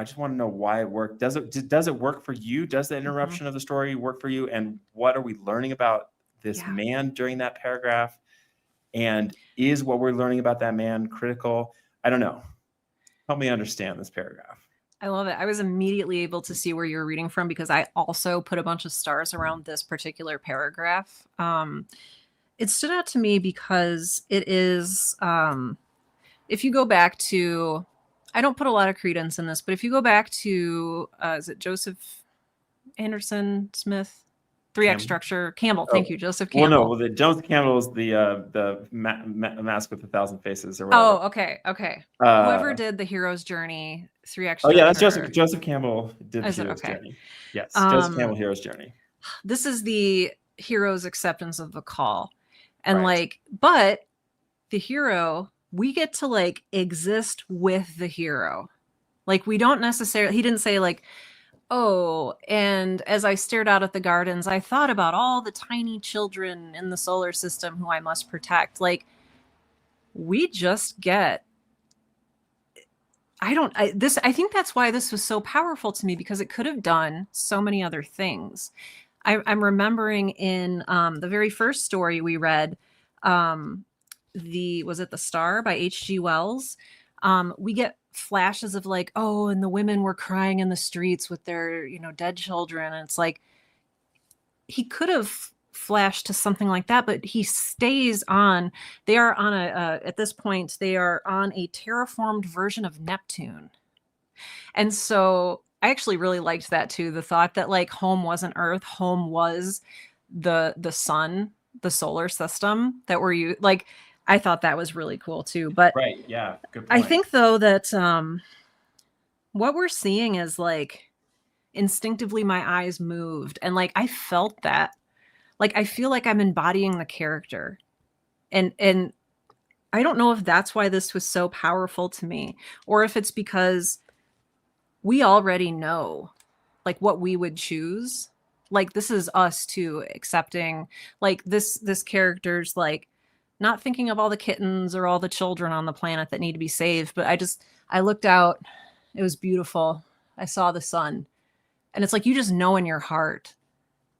just want to know why it worked. Does it work for you? Does the Mhm. interruption of the story work for you? And what are we learning about this Yeah. man during that paragraph? And is what we're learning about that man critical? I don't know. Help me understand this paragraph. I love it. I was immediately able to see where you're reading from because I also put a bunch of stars around this particular paragraph. It stood out to me because it is, if you go back to, I don't put a lot of credence in this, but if you go back to, is it Joseph Anderson Smith? 3 act Campbell. structure. Campbell. Thank Oh, you, Joseph well, no. Campbell. Well, the Jones Campbell is the mask with 1,000 faces or Oh, whatever. okay. Okay. Whoever Uh, did the hero's journey 3 act oh yeah, that's Joseph. structure. Joseph Campbell did the Is it hero's okay? journey. Yes, Joseph Um, Campbell hero's journey. this is the hero's acceptance of the call. And Right. like, but the hero, we get to like exist with the hero. Like, we don't necessarily, he didn't say like, oh, and as I stared out at the gardens, I thought about all the tiny children in the solar system who I must protect. Like, we just get, I think that's why this was so powerful to me, because it could have done so many other things. I'm remembering in the very first story we read, um, was it The Star by H.G. Wells? We get flashes of like, oh, and the women were crying in the streets with their, dead children. And it's like, he could have flashed to something like that, but he stays on. They are on at this point, they are on a terraformed version of Neptune. And so I actually really liked that too. The thought that like home wasn't Earth, home was the sun, the solar system that like, I thought that was really cool too. But Right. Yeah. Good I point. think though that what we're seeing is like instinctively my eyes moved and like I felt that. Like I feel like I'm embodying the character. And I don't know if that's why this was so powerful to me, or if it's because we already know like what we would choose. Like this is us too accepting like this character's like not thinking of all the kittens or all the children on the planet that need to be saved, but I looked out, it was beautiful, I saw the sun. And it's like, you just know in your heart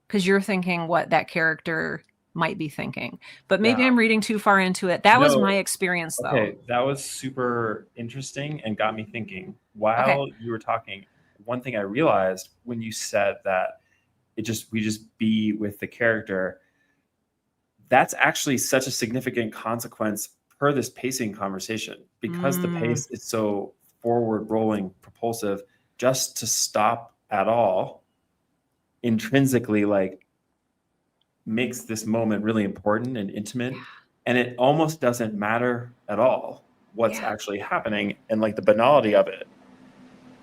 because you're thinking what that character might be thinking. But maybe Yeah. I'm reading too far into it. That was No. my experience, though. Okay, that was super interesting and got me thinking. Okay. While you were talking, one thing I realized when you said that we just be with the character, that's actually such a significant consequence per this pacing conversation, because the pace is so forward rolling, propulsive. Just to stop at all intrinsically like makes this moment really important and intimate. And it almost doesn't matter at all what's actually happening and like the banality of it.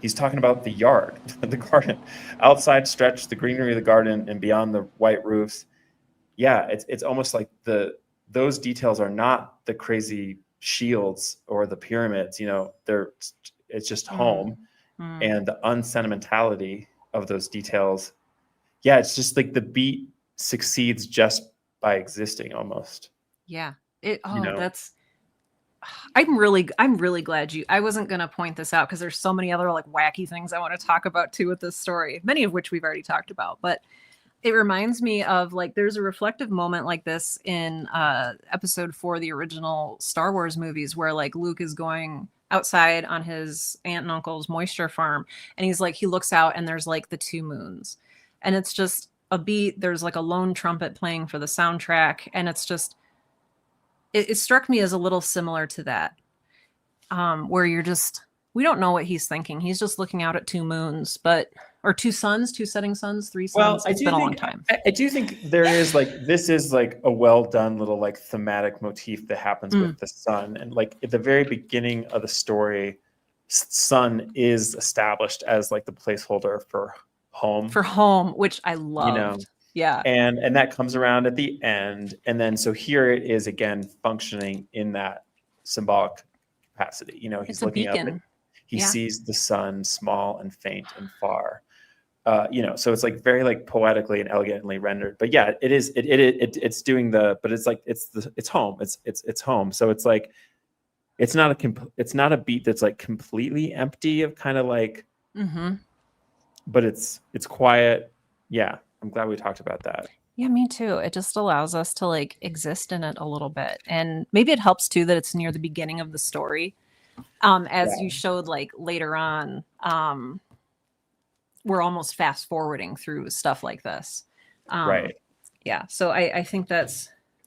He's talking about the yard, the garden, outside stretch, the greenery of the garden, and beyond the white roofs. Yeah, it's almost like those details are not the crazy shields or the pyramids. It's just home, and the unsentimentality of those details. Yeah, it's just like the beat succeeds just by existing almost. Yeah. That's I'm really glad I wasn't going to point this out because there's so many other like wacky things I want to talk about too with this story, many of which we've already talked about, but it reminds me of like, there's a reflective moment like this in episode 4 of the original Star Wars movies where like Luke is going outside on his aunt and uncle's moisture farm. And he's like, he looks out and there's like the 2 moons, and it's just a beat. There's like a lone trumpet playing for the soundtrack. And it's just, it struck me as a little similar to that, where we don't know what he's thinking. He's just looking out at 2 moons, or 2 suns, 2 setting suns, 3 suns. It's been a long time. I do think there is like, this is like a well done little like thematic motif that happens with the sun. And like at the very beginning of the story, sun is established as like the placeholder for home, which I loved. Yeah. And that comes around at the end. And then, so here it is again, functioning in that symbolic capacity. He's looking up and he sees the sun small and faint and far. So it's like very like poetically and elegantly rendered. But yeah, it's doing but it's like, it's home. It's home. So it's like, it's not a beat that's like completely empty of kind of like, but it's quiet. Yeah. I'm glad we talked about that. Yeah, me too. It just allows us to like exist in it a little bit. And maybe it helps too that it's near the beginning of the story. You showed like later on, we're almost fast forwarding through stuff like this. Right. Yeah. So I think I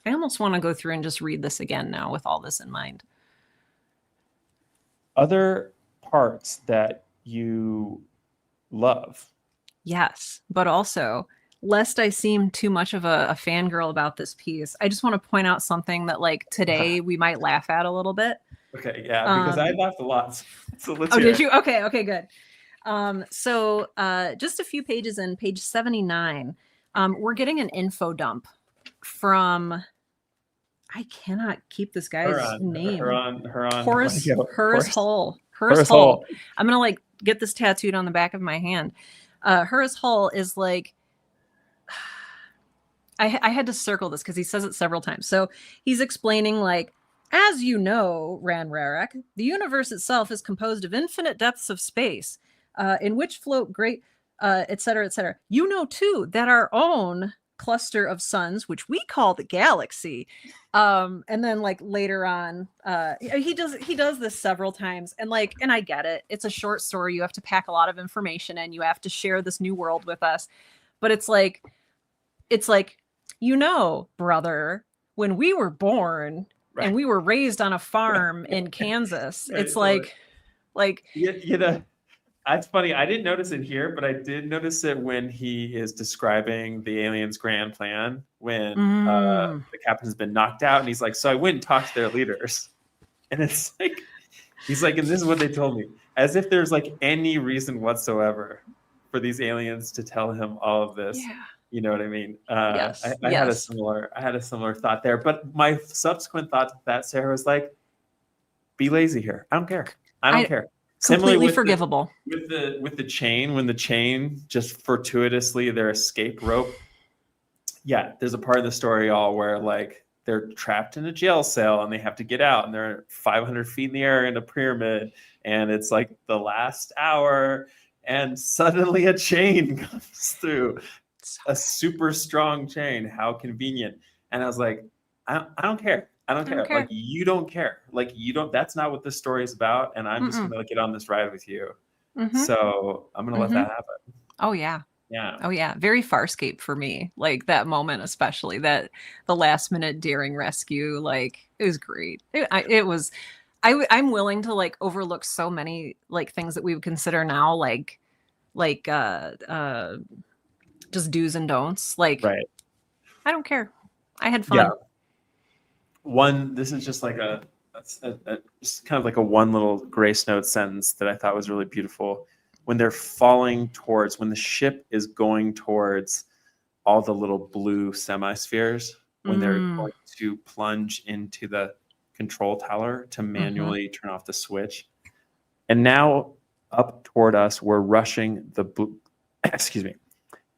almost want to go through and just read this again now with all this in mind. Other parts that you love. Yes, but also, lest I seem too much of a fangirl about this piece, I just want to point out something that like today we might laugh at a little bit. Okay, yeah, because I laughed a lot. So let's hear did you? Okay, good. So just a few pages in, page 79, we're getting an info dump from, I cannot keep this guy's name. Horace Hull. Horace Hull. I'm going to like get this tattooed on the back of my hand. Horace Hull is like, I had to circle this because he says it several times. So he's explaining like, as you know, Ran Rarak, the universe itself is composed of infinite depths of space, in which float great, et cetera, et cetera. You know, too, that our own cluster of suns, which we call the galaxy. And then like later on, he does this several times, and I get it. It's a short story. You have to pack a lot of information and you have to share this new world with us. But it's like, brother, when we were born and we were raised on a farm in Kansas, it's like, that's funny. I didn't notice it here, but I did notice it when he is describing the aliens' grand plan when the captain's been knocked out, and he's like, so I went and talked to their leaders. And it's like, he's like, and this is what they told me. As if there's like any reason whatsoever for these aliens to tell him all of this. Yeah. You know what I mean? Yes. I had a similar thought there. But my subsequent thought to that, Sarah, was like, be lazy here. I don't care. I don't care. Completely forgivable. With the chain, when the chain just fortuitously their escape rope. Yeah, there's a part of the story where like they're trapped in a jail cell and they have to get out, and they're 500 feet in the air in a pyramid, and it's like the last hour, and suddenly a chain comes through, So a super strong chain. How convenient. And I was like, I don't care. I don't I don't care. Like, care. you don't care. Like, you don't, that's not what this story is about. And I'm just Mm-mm. going to like, get on this ride with you. Mm-hmm. So I'm going to let Mm-hmm. that happen. Oh yeah. Yeah. Oh yeah. Very Farscape for me. Like that moment, especially that the last minute daring rescue. Like it was great. It was. I'm willing to like overlook so many like things that we would consider now like just do's and don'ts. Like Right. I don't care. I had Yeah. fun. This is just like just kind of like a one little grace note sentence that I thought was really beautiful. When they're falling towards, when the ship is going towards all the little blue semi-spheres, when they're Mm, going to plunge into the control tower to mm-hmm. manually turn off the switch. And now up toward us, we're rushing the blue, excuse me.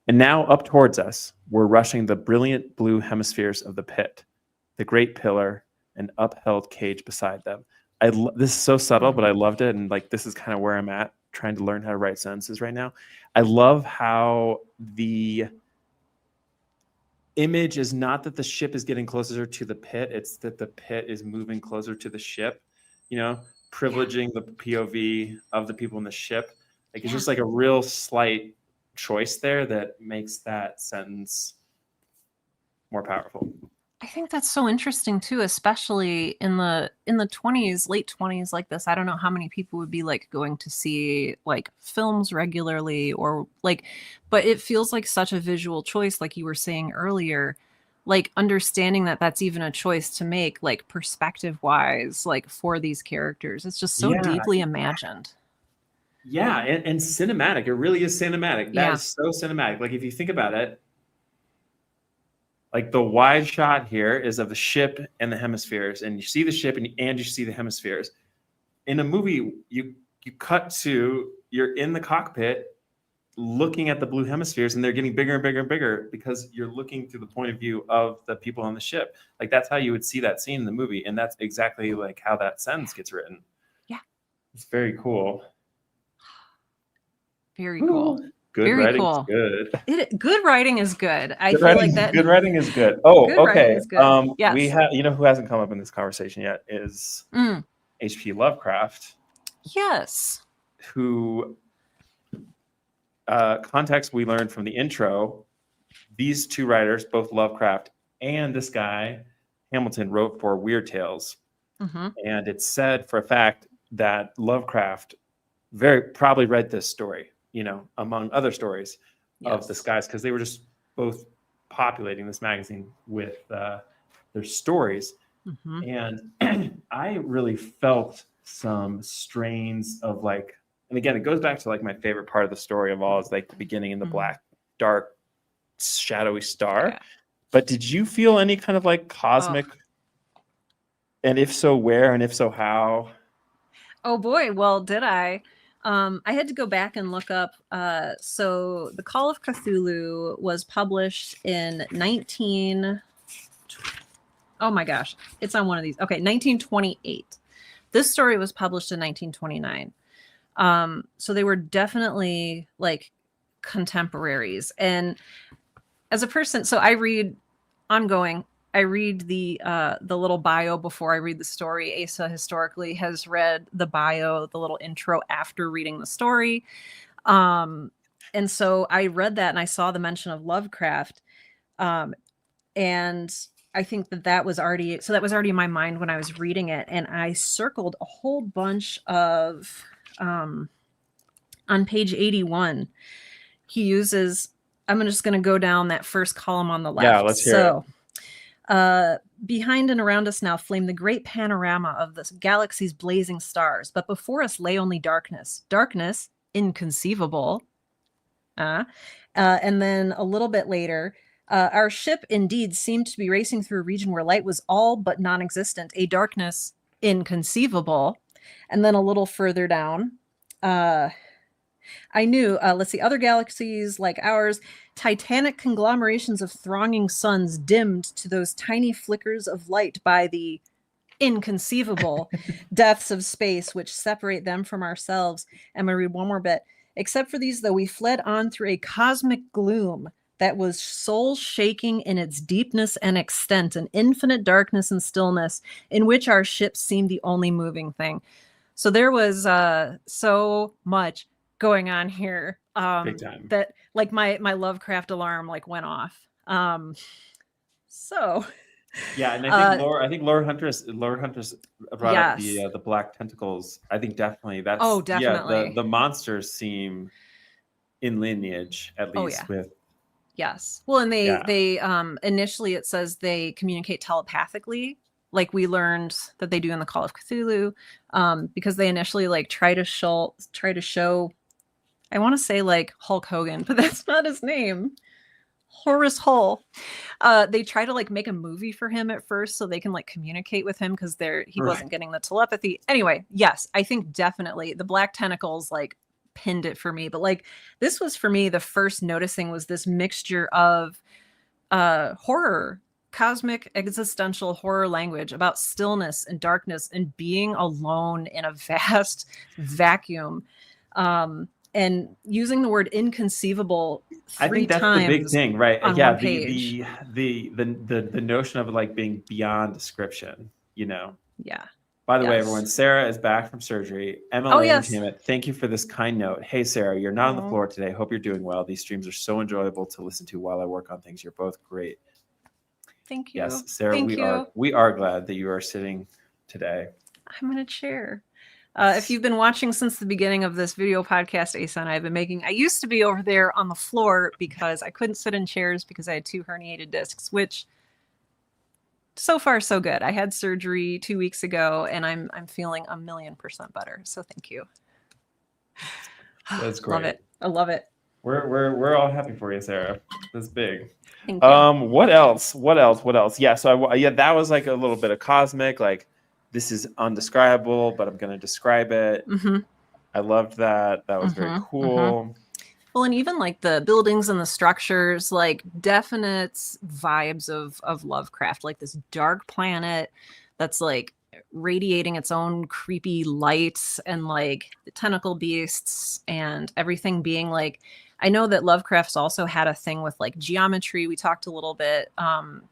And now up towards us, we're rushing the brilliant blue hemispheres of the pit, the great pillar and upheld cage beside them. This is so subtle, but I loved it. And like, this is kind of where I'm at, trying to learn how to write sentences right now. I love how the image is not that the ship is getting closer to the pit, it's that the pit is moving closer to the ship, you know, privileging the POV of the people in the ship. Like, it's Yeah. just like a real slight choice there that makes that sentence more powerful. I think that's so interesting too, especially in the 20s, late 20s like this. I don't know how many people would be like going to see like films regularly or like, but it feels like such a visual choice like you were saying earlier. Like understanding that that's even a choice to make like perspective wise like for these characters. It's just so Yeah, deeply imagined. yeah, and cinematic. It really is cinematic. That Yeah. is so cinematic. Like, if you think about it, like the wide shot here is of the ship and the hemispheres, and you see the ship and you see the hemispheres. In a movie, you cut to, you're in the cockpit looking at the blue hemispheres, and they're getting bigger and bigger and bigger because you're looking through the point of view of the people on the ship. Like, that's how you would see that scene in the movie, and that's exactly like how that sentence gets written. Yeah. It's very cool. Very cool. Good Very writing is cool. good. Good writing is good. I Good feel writing, like that. good writing is good. Oh, Good writing okay. is good. We Yes. have, you know, who hasn't come up in this conversation yet is Mm. H.P. Lovecraft, Yes. who context we learned from the intro. These two writers, both Lovecraft and this guy Hamilton, wrote for Weird Tales, Mm-hmm. and it's said for a fact that Lovecraft very probably read this story, you know, among other stories of the Yes. skies, because they were just both populating this magazine with their stories. Mm-hmm. And I really felt some strains of like, and again, it goes back to like my favorite part of the story of all is like the beginning in the black, dark, shadowy star. Yeah. But did you feel any kind of like cosmic? And if so, where? And if so, how? Oh boy, well, did I? I had to go back and look up. So, The Call of Cthulhu was published in 19. Oh my gosh, it's on one of these. Okay, 1928. This story was published in 1929. So they were definitely like contemporaries. And as a person, so I read ongoing. I read the little bio before I read the story. Asa historically has read the bio, the little intro after reading the story. And so I read that and I saw the mention of Lovecraft. And I think that was already in my mind when I was reading it. And I circled a whole bunch of on page 81. He uses, I'm just going to go down that first column on the left. Yeah, let's hear it. Behind and around us now flame the great panorama of the galaxy's blazing stars, but before us lay only darkness. Darkness, inconceivable. And then a little bit later, our ship indeed seemed to be racing through a region where light was all but non-existent, a darkness inconceivable. And then a little further down, I knew, let's see, other galaxies like ours, titanic conglomerations of thronging suns dimmed to those tiny flickers of light by the inconceivable depths of space which separate them from ourselves. And I read one more bit. Except for these, though, we fled on through a cosmic gloom that was soul-shaking in its deepness and extent, an infinite darkness and stillness in which our ship seemed the only moving thing. So there was so much going on here Big time. that like my Lovecraft alarm like went off. So Yeah, and I think Laura Huntress brought up yes. the black tentacles. I think definitely that's Oh, definitely. the monsters seem in lineage at Oh, least yeah. with Yes. Well, and yeah. they initially it says they communicate telepathically, like we learned that they do in the Call of Cthulhu, because they initially like try to show I want to say like Hulk Hogan, but that's not his name. Horace Hull. They try to like make a movie for him at first so they can like communicate with him because he wasn't getting the telepathy. Anyway, yes, I think definitely the black tentacles like pinned it for me. But like this was for me the first noticing was this mixture of horror, cosmic existential horror language about stillness and darkness and being alone in a vast vacuum. And using the word inconceivable I three think that's the big times thing, right? on Yeah, one page. the notion of like being beyond description, you know. Yeah. By the way, Yes. everyone, Sarah is back from surgery. Emma Oh, Lane yes. Entertainment, thank you for this kind note. Hey, Sarah, you're not on the Aw. floor today. Hope you're doing well. These streams are so enjoyable to listen to while I work on things. You're both great. Thank you. Yes, Sarah, Thank you. we are glad that you are sitting today. I'm in a chair. If you've been watching since the beginning of this video podcast, Asa and I have been making, I used to be over there on the floor because I couldn't sit in chairs because I had 2 herniated discs, which so far so good. I had surgery 2 weeks ago and I'm feeling 1,000,000% better. So thank you. That's great. Love it. I love it. We're all happy for you, Sarah. That's big. Thank you. What else? Yeah, so that was like a little bit of cosmic, like this is undescribable, but I'm gonna describe it. Mm-hmm. I loved that. That was very cool. Mm-hmm. Well, and even like the buildings and the structures, like definite vibes of Lovecraft, like this dark planet that's like radiating its own creepy lights and like the tentacle beasts and everything being like, I know that Lovecraft's also had a thing with like geometry. We talked a little bit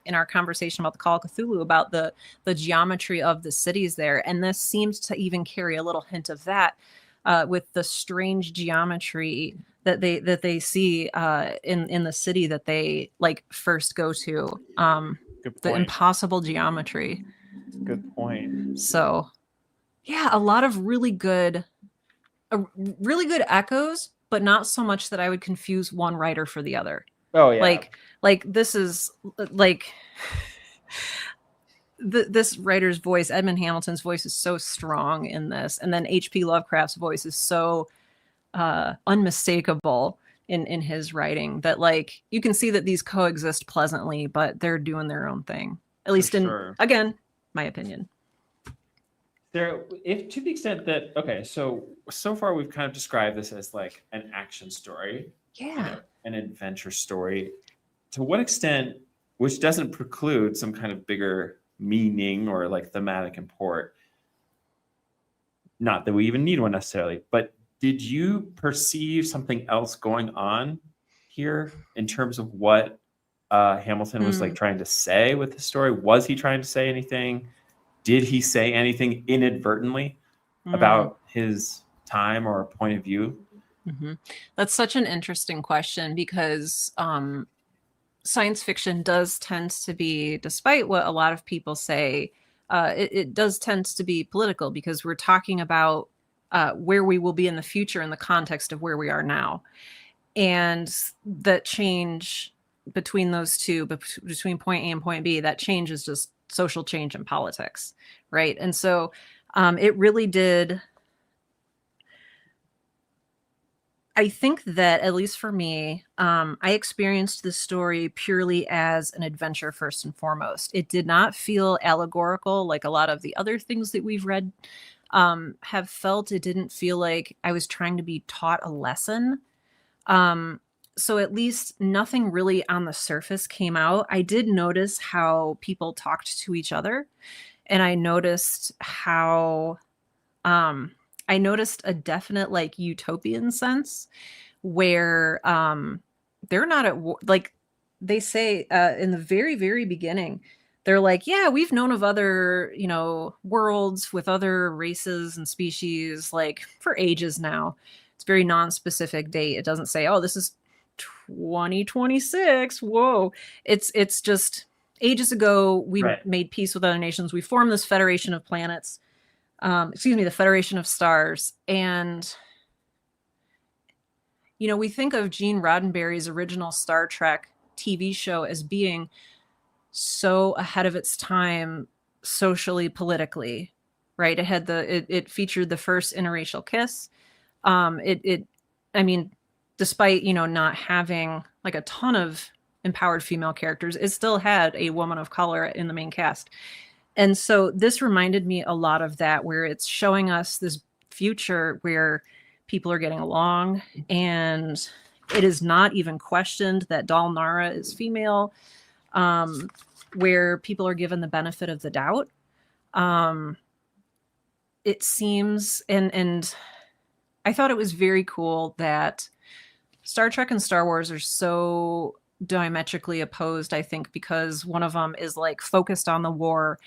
in our conversation about the Call of Cthulhu about the geometry of the cities there. And this seems to even carry a little hint of that with the strange geometry that they see in the city that they like first go to. The impossible geometry. Good point. So yeah, a lot of really good echoes, but not so much that I would confuse one writer for the other. Oh yeah. Like this is like this writer's voice, Edmond Hamilton's voice is so strong in this. And then H.P. Lovecraft's voice is so unmistakable in his writing that like you can see that these coexist pleasantly, but they're doing their own thing. At least again, my opinion. If to the extent that so far we've kind of described this as like an action story, an adventure story. To what extent, which doesn't preclude some kind of bigger meaning or like thematic import, not that we even need one necessarily, but did you perceive something else going on here in terms of what Hamilton was like trying to say with the story? Was he trying to say anything? Did he say anything inadvertently about his time or point of view? Mm-hmm. That's such an interesting question because science fiction does tend to be, despite what a lot of people say, it does tend to be political because we're talking about where we will be in the future in the context of where we are now. And that change between those two, between point A and point B, that change is just social change in politics, right? And so it really did. I think that, at least for me, I experienced this story purely as an adventure first and foremost. It did not feel allegorical like a lot of the other things that we've read have felt. It didn't feel like I was trying to be taught a lesson. So at least nothing really on the surface came out. I did notice how people talked to each other, and I noticed how I noticed a definite like utopian sense where they're not at war. Like they say in the very, very beginning, they're like, yeah, we've known of other, you know, worlds with other races and species like for ages now. It's very non-specific date. It doesn't say, oh, this is 2026. Whoa. It's just ages ago we Right. made peace with other nations. We formed this federation of planets. Excuse me, the Federation of Stars. And you know, we think of Gene Roddenberry's original Star Trek TV show as being so ahead of its time socially, politically, right? It featured the first interracial kiss. It I mean, despite, you know, not having like a ton of empowered female characters, it still had a woman of color in the main cast. And so this reminded me a lot of that, where it's showing us this future where people are getting along and it is not even questioned that Dal Nara is female, where people are given the benefit of the doubt. It seems, and I thought it was very cool that Star Trek and Star Wars are so diametrically opposed, I think, because one of them is like focused on the war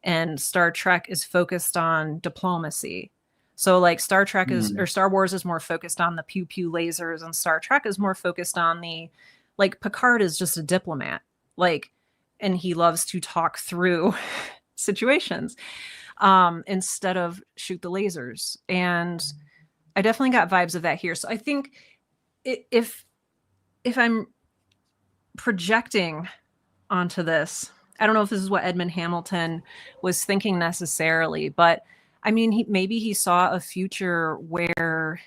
and Star Trek is focused on diplomacy. So like Star Trek is, or Star Wars is more focused on the pew pew lasers, and Star Trek is more focused on the, like Picard is just a diplomat, like, and he loves to talk through situations instead of shoot the lasers. And I definitely got vibes of that here. So I think if I'm projecting onto this, I don't know if this is what Edmond Hamilton was thinking necessarily, but I mean, maybe he saw a future where,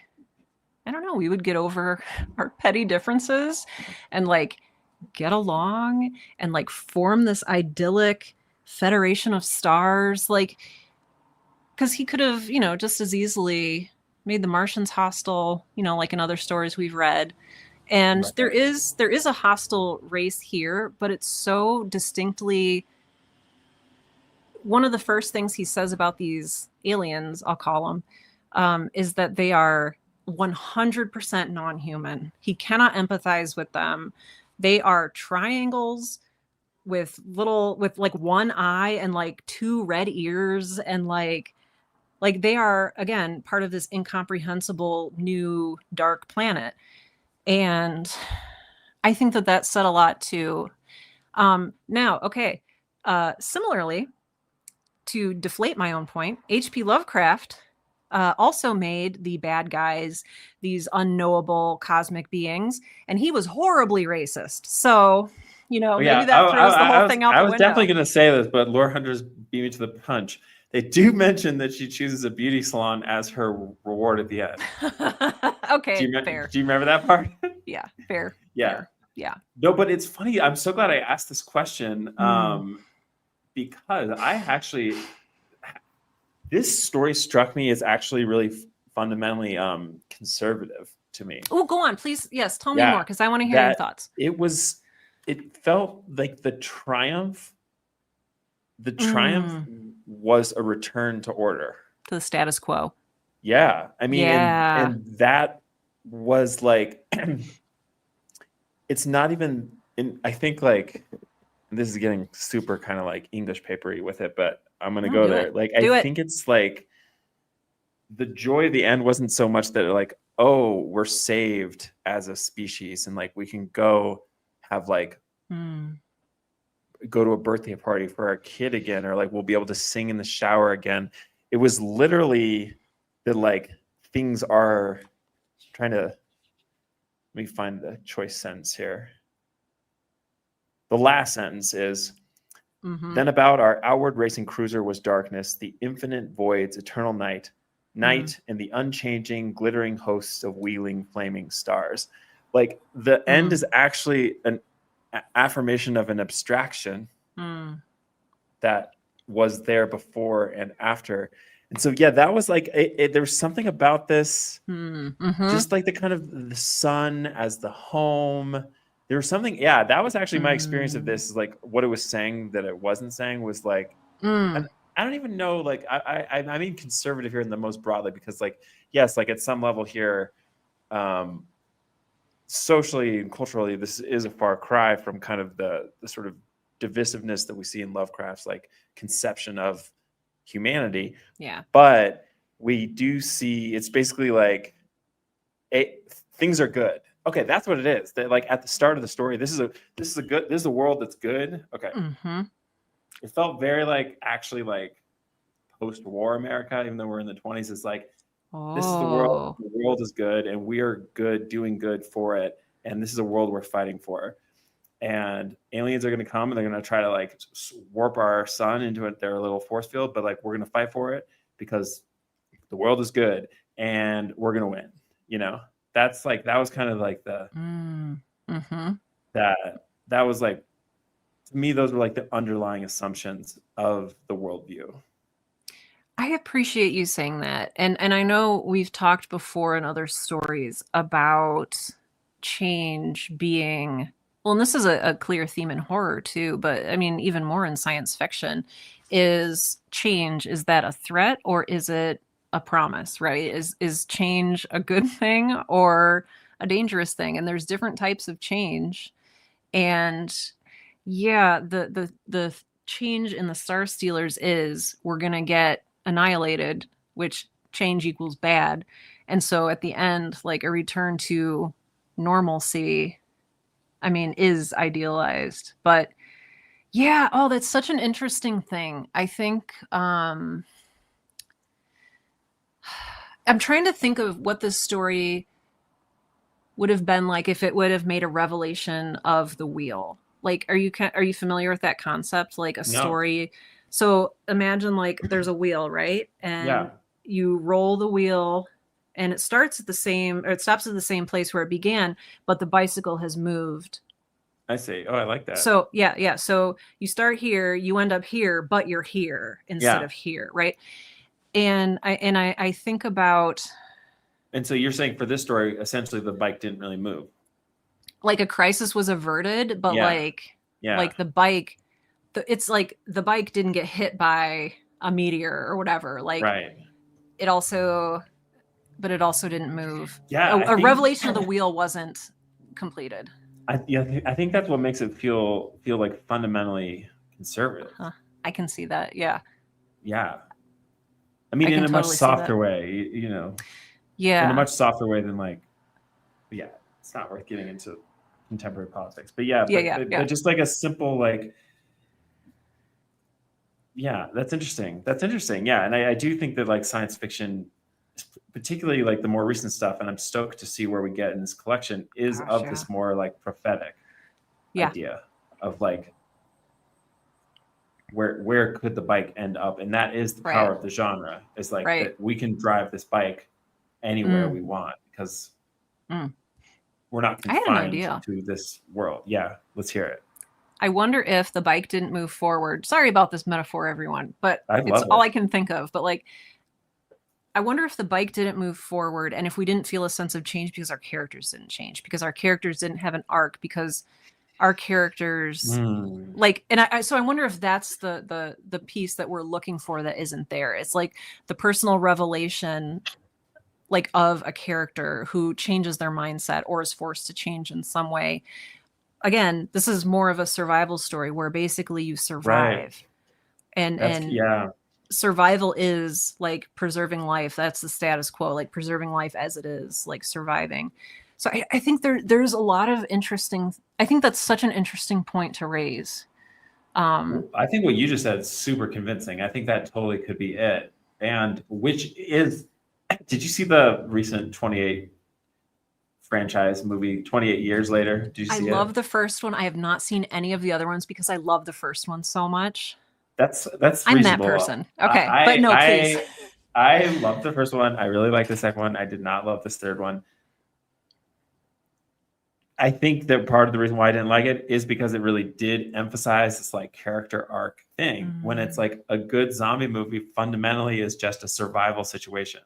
I don't know, we would get over our petty differences and like get along and like form this idyllic Federation of Stars. Like, because he could have, you know, just as easily made the Martians hostile, you know, like in other stories we've read. And Right. there is a hostile race here, but it's so distinctly, one of the first things he says about these aliens, I'll call them, is that they are 100% non-human. He cannot empathize with them. They are triangles with like one eye and like two red ears, and like they are, again, part of this incomprehensible new dark planet. And I think that said a lot too. Now, okay. Similarly, to deflate my own point, H.P. Lovecraft also made the bad guys these unknowable cosmic beings, and he was horribly racist. So, you know, maybe that throws the whole thing out I the was definitely window. going to say this, but Lore Hunters beat me to the punch. They do mention that she chooses a beauty salon as her reward at the end. Okay, fair. Do you remember that part? Yeah, fair. Yeah. Fair. Yeah. No, but it's funny. I'm so glad I asked this question because I actually, this story struck me as actually really fundamentally conservative to me. Oh, go on, please. Yes, tell me Yeah, more, because I want to hear your thoughts. It felt like the triumph was a return to order. To the status quo. Yeah. I mean, Yeah. and that was like, it's not even in, I think like, this is getting super kind of like English papery with it, but I'm going to go there. Like, I think it's like the joy of the end wasn't so much that like, oh, we're saved as a species and like we can go have like go to a birthday party for our kid again, or like we'll be able to sing in the shower again. It was literally that like things are trying to, let me find the choice sentence here. The last sentence is, then about our outward racing cruiser was darkness, the infinite voids, eternal night, and the unchanging, glittering hosts of wheeling, flaming stars. Like the end is actually an affirmation of an abstraction that was there before and after. And so, yeah, that was like, there was something about this, just like the kind of the sun as the home. There was something, that was actually my experience of this, is like what it was saying that it wasn't saying was like, and I don't even know, like, I mean conservative here in the most broadly, because like, yes, like at some level here, socially and culturally, this is a far cry from kind of the sort of divisiveness that we see in Lovecraft's like conception of humanity. Yeah. But we do see it's basically like things are good. Okay, that's what it is. That like at the start of the story, this is a world that's good. Okay. Mm-hmm. It felt very like actually like post-war America, even though we're in the 20s. It's like this is the world. The world is good, and we are good, doing good for it. And this is a world we're fighting for. And aliens are going to come, and they're going to try to like warp our sun into their little force field. But like we're going to fight for it because the world is good, and we're going to win. You know, that's like that was kind of like the mm-hmm. that was like, to me, those were like the underlying assumptions of the worldview. I appreciate you saying that. And I know we've talked before in other stories about change being, well, and this is a clear theme in horror too, but I mean, even more in science fiction, is change, is that a threat or is it a promise, right? Is change a good thing or a dangerous thing? And there's different types of change. And yeah, the change in the Star Stealers is we're going to get annihilated, which change equals bad. And so at the end, like a return to normalcy, I mean, is idealized. But yeah, oh, that's such an interesting thing. I think I'm trying to think of what this story would have been like if it would have made a revelation of the wheel. Like, are you familiar with that concept? Like a story. So imagine like there's a wheel, right? And you roll the wheel and it stops at the same place where it began, but the bicycle has moved. I see. Oh, I like that. So yeah. So you start here, you end up here, but you're here instead of here, right? And I think about. And so you're saying for this story, essentially the bike didn't really move. Like a crisis was averted, but like the bike, it's like the bike didn't get hit by a meteor or whatever. Like it also didn't move. Yeah. A revelation of the wheel wasn't completed. I think that's what makes it feel like fundamentally conservative. I can see that. Yeah. Yeah. I mean, in a much softer way, you know. Yeah. In a much softer way than like, it's not worth getting into contemporary politics. But but just like a simple like, that's interesting. That's interesting. Yeah. And I do think that like science fiction, particularly like the more recent stuff, and I'm stoked to see where we get in this collection, is this more like prophetic idea of like, where could the bike end up? And that is the power of the genre, is like that we can drive this bike anywhere we want because we're not confined to this world. Yeah, let's hear it. I wonder if the bike didn't move forward. Sorry about this metaphor, everyone, but it's all I can think of. But like, I wonder if the bike didn't move forward and if we didn't feel a sense of change because our characters didn't change, because our characters didn't have an arc, because our characters like, and so I wonder if that's the piece that we're looking for that isn't there. It's like the personal revelation like of a character who changes their mindset or is forced to change in some way. Again, this is more of a survival story where basically you survive. And survival is like preserving life. That's the status quo, like preserving life as it is, like surviving. So I think there's a lot of interesting, I think that's such an interesting point to raise. I think what you just said is super convincing. I think that totally could be it. And which is, did you see the recent 28 franchise movie, 28 Years Later? Did you see it? I love the first one. I have not seen any of the other ones because I love the first one so much. That's I'm reasonable. that person. Okay, but no, please. I love the first one. I really like the second one. I did not love this third one. I think that part of the reason why I didn't like it is because it really did emphasize this like character arc thing, when it's like a good zombie movie fundamentally is just a survival situation.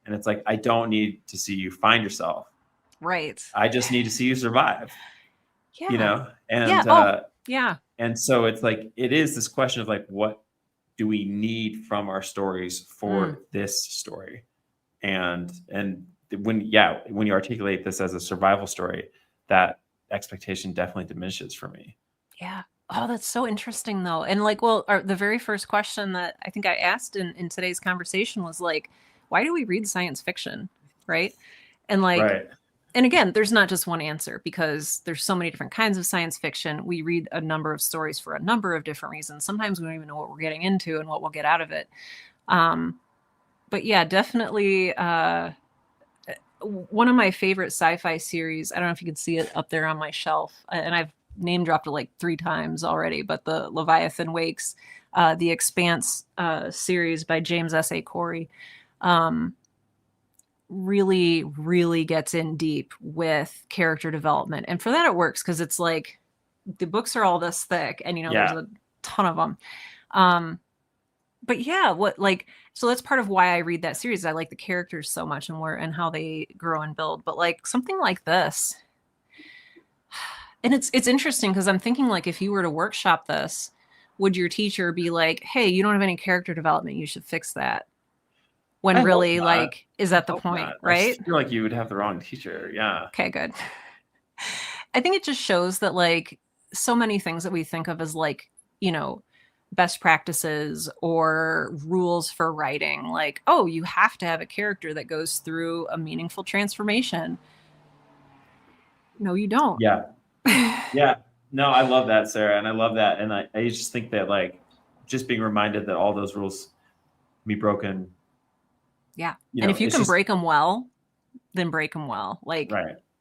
And it's like, I don't need to see you find yourself. Right. I just need to see you survive. Yeah. You know? And And so it's like, it is this question of like, what do we need from our stories for this story? And when you articulate this as a survival story, that expectation definitely diminishes for me. Yeah. Oh, that's so interesting though. And like, well, the very first question that I think I asked in today's conversation was like, why do we read science fiction? Right. And like, Right. and again, there's not just one answer because there's so many different kinds of science fiction. We read a number of stories for a number of different reasons. Sometimes we don't even know what we're getting into and what we'll get out of it. But yeah, definitely one of my favorite sci-fi series. I don't know if you can see it up there on my shelf, and I've name dropped it like 3 times already, but the Leviathan Wakes, the Expanse series by James S.A. Corey. Really, really gets in deep with character development. And for that, it works because it's like the books are all this thick and, there's a ton of them. But yeah, so that's part of why I read that series. I like the characters so much and how they grow and build. But like something like this, and it's interesting because I'm thinking like if you were to workshop this, would your teacher be like, hey, you don't have any character development, you should fix that? When really, like, is that the point, right? I feel like you would have the wrong teacher. Yeah. Okay, good. I think it just shows that, like, so many things that we think of as, like, best practices or rules for writing, like, oh, you have to have a character that goes through a meaningful transformation. No, you don't. Yeah. Yeah. No, I love that, Sarah. And I love that. And I just think that, like, just being reminded that all those rules can be broken. Yeah. And if you can break them well, then break them well. Like,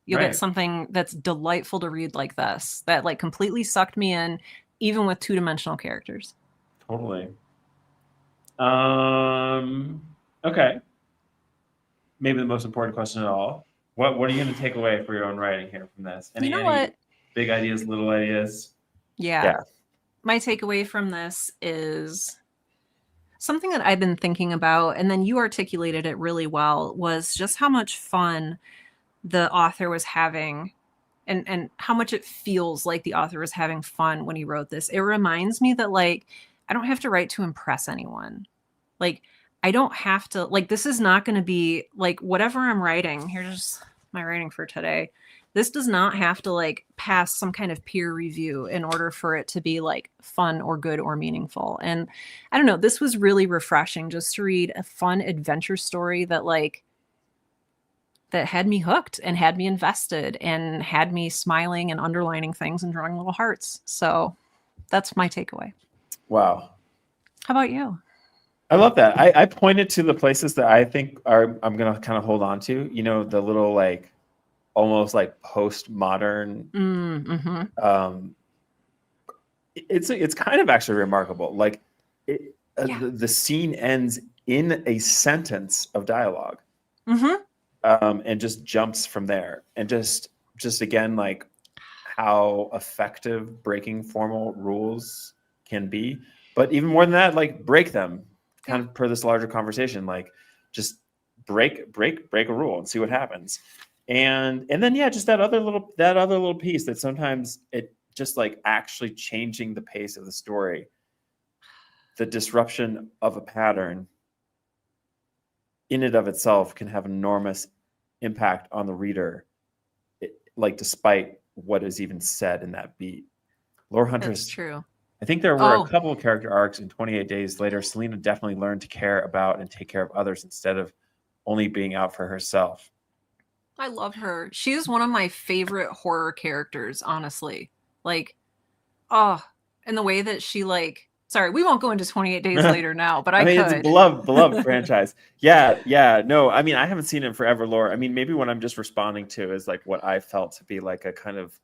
you'll get something that's delightful to read like this, that like completely sucked me in, even with 2-dimensional characters. Totally. Okay. Maybe the most important question of all. What are you going to take away for your own writing here from this? Any big ideas, little ideas? Yeah. My takeaway from this is something that I've been thinking about, and then you articulated it really well, was just how much fun the author was having and how much it feels like the author was having fun when he wrote this. It reminds me that, like, I don't have to write to impress anyone. Like, I don't have to, like, this is not going to be, like, whatever I'm writing, here's my writing for today. This does not have to, like, pass some kind of peer review in order for it to be, like, fun or good or meaningful. And I don't know, this was really refreshing just to read a fun adventure story that, like, that had me hooked and had me invested and had me smiling and underlining things and drawing little hearts. So that's my takeaway. Wow. How about you? I love that. I pointed to the places that I think I'm going to kind of hold on to, the little, like, almost like postmodern. It's kind of actually remarkable. Like the scene ends in a sentence of dialogue, and just jumps from there. And just again, like how effective breaking formal rules can be. But even more than that, like break them, kind of per this larger conversation. Like just break a rule and see what happens. And then just that other little piece that sometimes it just like actually changing the pace of the story, the disruption of a pattern in and of itself can have enormous impact on the reader, like despite what is even said in that beat. Lore Huntress. That's true. I think there were a couple of character arcs in 28 Days Later. Selena definitely learned to care about and take care of others instead of only being out for herself. I love her. She is one of my favorite horror characters, honestly. Like, and the way that she, like, sorry, we won't go into 28 Days Later now, but I mean, it's a beloved franchise. Yeah. No, I mean, I haven't seen it in forever, Lore. I mean, maybe what I'm just responding to is like what I felt to be like a kind of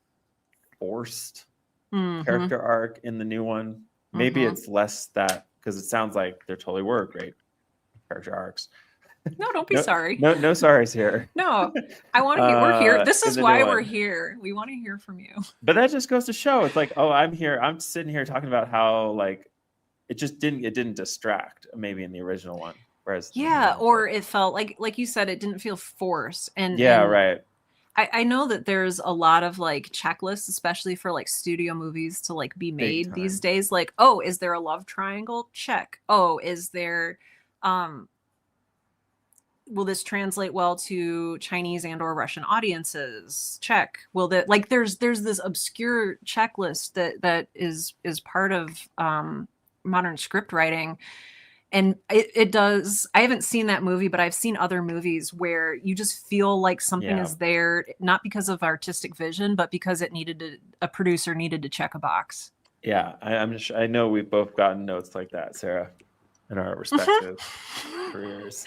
forced character arc in the new one. Maybe it's less that, because it sounds like there totally were great character arcs. No, don't be sorry. No sorries here. No, I want to hear. We're here. This is why we're here. We want to hear from you. But that just goes to show, it's like, I'm here. I'm sitting here talking about how, like, it didn't distract maybe in the original one. Whereas or it felt like you said, it didn't feel forced. And right. I know that there's a lot of like checklists, especially for like studio movies to like be Big made these time. days. Like, oh, is there a love triangle? Check. Oh, is there um will this translate well to Chinese and or Russian audiences? Check. Will that like there's this obscure checklist that is part of modern script writing. And it does. I haven't seen that movie, but I've seen other movies where you just feel like something Yeah. is there, not because of artistic vision, but because it needed to, a producer needed to check a box. Yeah. I know we've both gotten notes like that, Sarah, in our respective careers.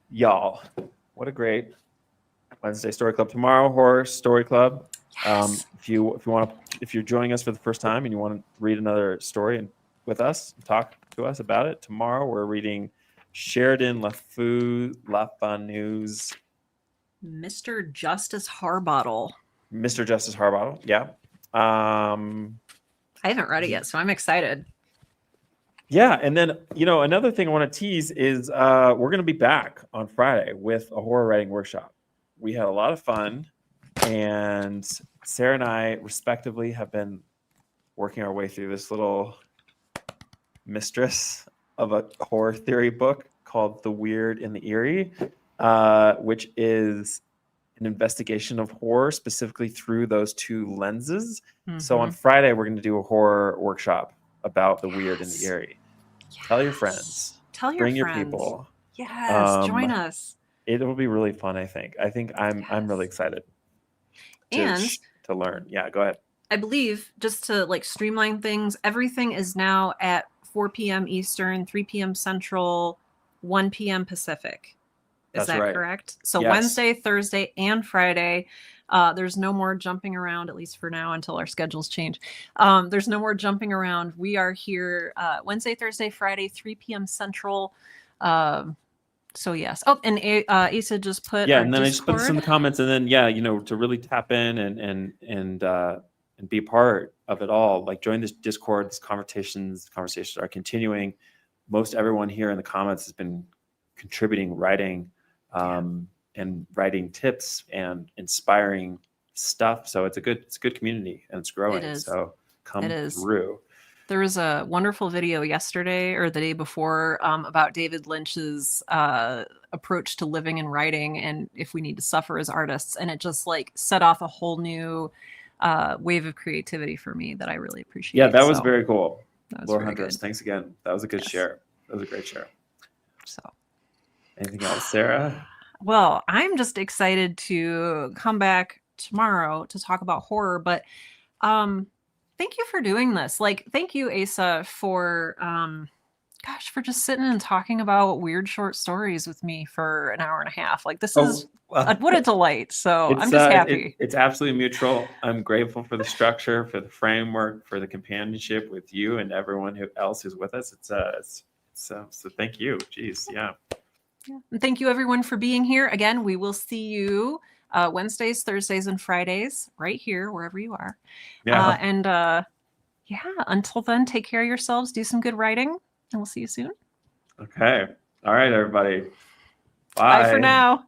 Y'all, what a great Wednesday Story Club. Tomorrow, Horror Story Club. Yes. If you're joining us for the first time and you want to read another story with us, talk to us about it. Tomorrow we're reading Sheridan LaFanu's Mr. Justice Harbottle. Mr. Justice Harbottle. Yeah. I haven't read it yet, so I'm excited. Yeah, and then another thing I want to tease is we're going to be back on Friday with a horror writing workshop. We had a lot of fun, and Sarah and I, respectively, have been working our way through this little mistress of a horror theory book called The Weird and the Eerie, which is an investigation of horror specifically through those two lenses. So on Friday, we're going to do a horror workshop about the weird and the eerie. Yes. Tell your friends. Bring your people. Yes, join us. It will be really fun, I think. I'm really excited to learn. Yeah, go ahead. I believe, just to like streamline things, everything is now at 4 p.m. Eastern, 3 p.m. Central, 1 p.m. Pacific. Is that right? Correct? So yes. Wednesday, Thursday, and Friday. There's no more jumping around, at least for now, until our schedules change. There's no more jumping around. We are here Wednesday, Thursday, Friday, 3 p.m. Central. So yes. Oh, and Asa just put and then Discord. I just put this in the comments, and then to really tap in and be part of it all, like join this Discord. These conversations are continuing. Most everyone here in the comments has been contributing, writing. And writing tips and inspiring stuff. So it's a good community, and it's growing. So come through. There was a wonderful video yesterday or the day before about David Lynch's approach to living and writing, and if we need to suffer as artists. And it just like set off a whole new wave of creativity for me that I really appreciate. Yeah, that was very cool. That was Laura Huntress, thanks again. That was a good share. That was a great share. So. Anything else, Sarah? Well, I'm just excited to come back tomorrow to talk about horror, but thank you for doing this. Like, thank you, Asa, for for just sitting and talking about weird short stories with me for an hour and a half. Like, this is what a delight. So I'm just happy. It's absolutely mutual. I'm grateful for the structure, for the framework, for the companionship with you and everyone else who's with us. So thank you. Jeez, yeah. And thank you, everyone, for being here. Again, we will see you Wednesdays, Thursdays, and Fridays right here, wherever you are. Yeah. Until then, take care of yourselves. Do some good writing, and we'll see you soon. Okay. All right, everybody. Bye for now.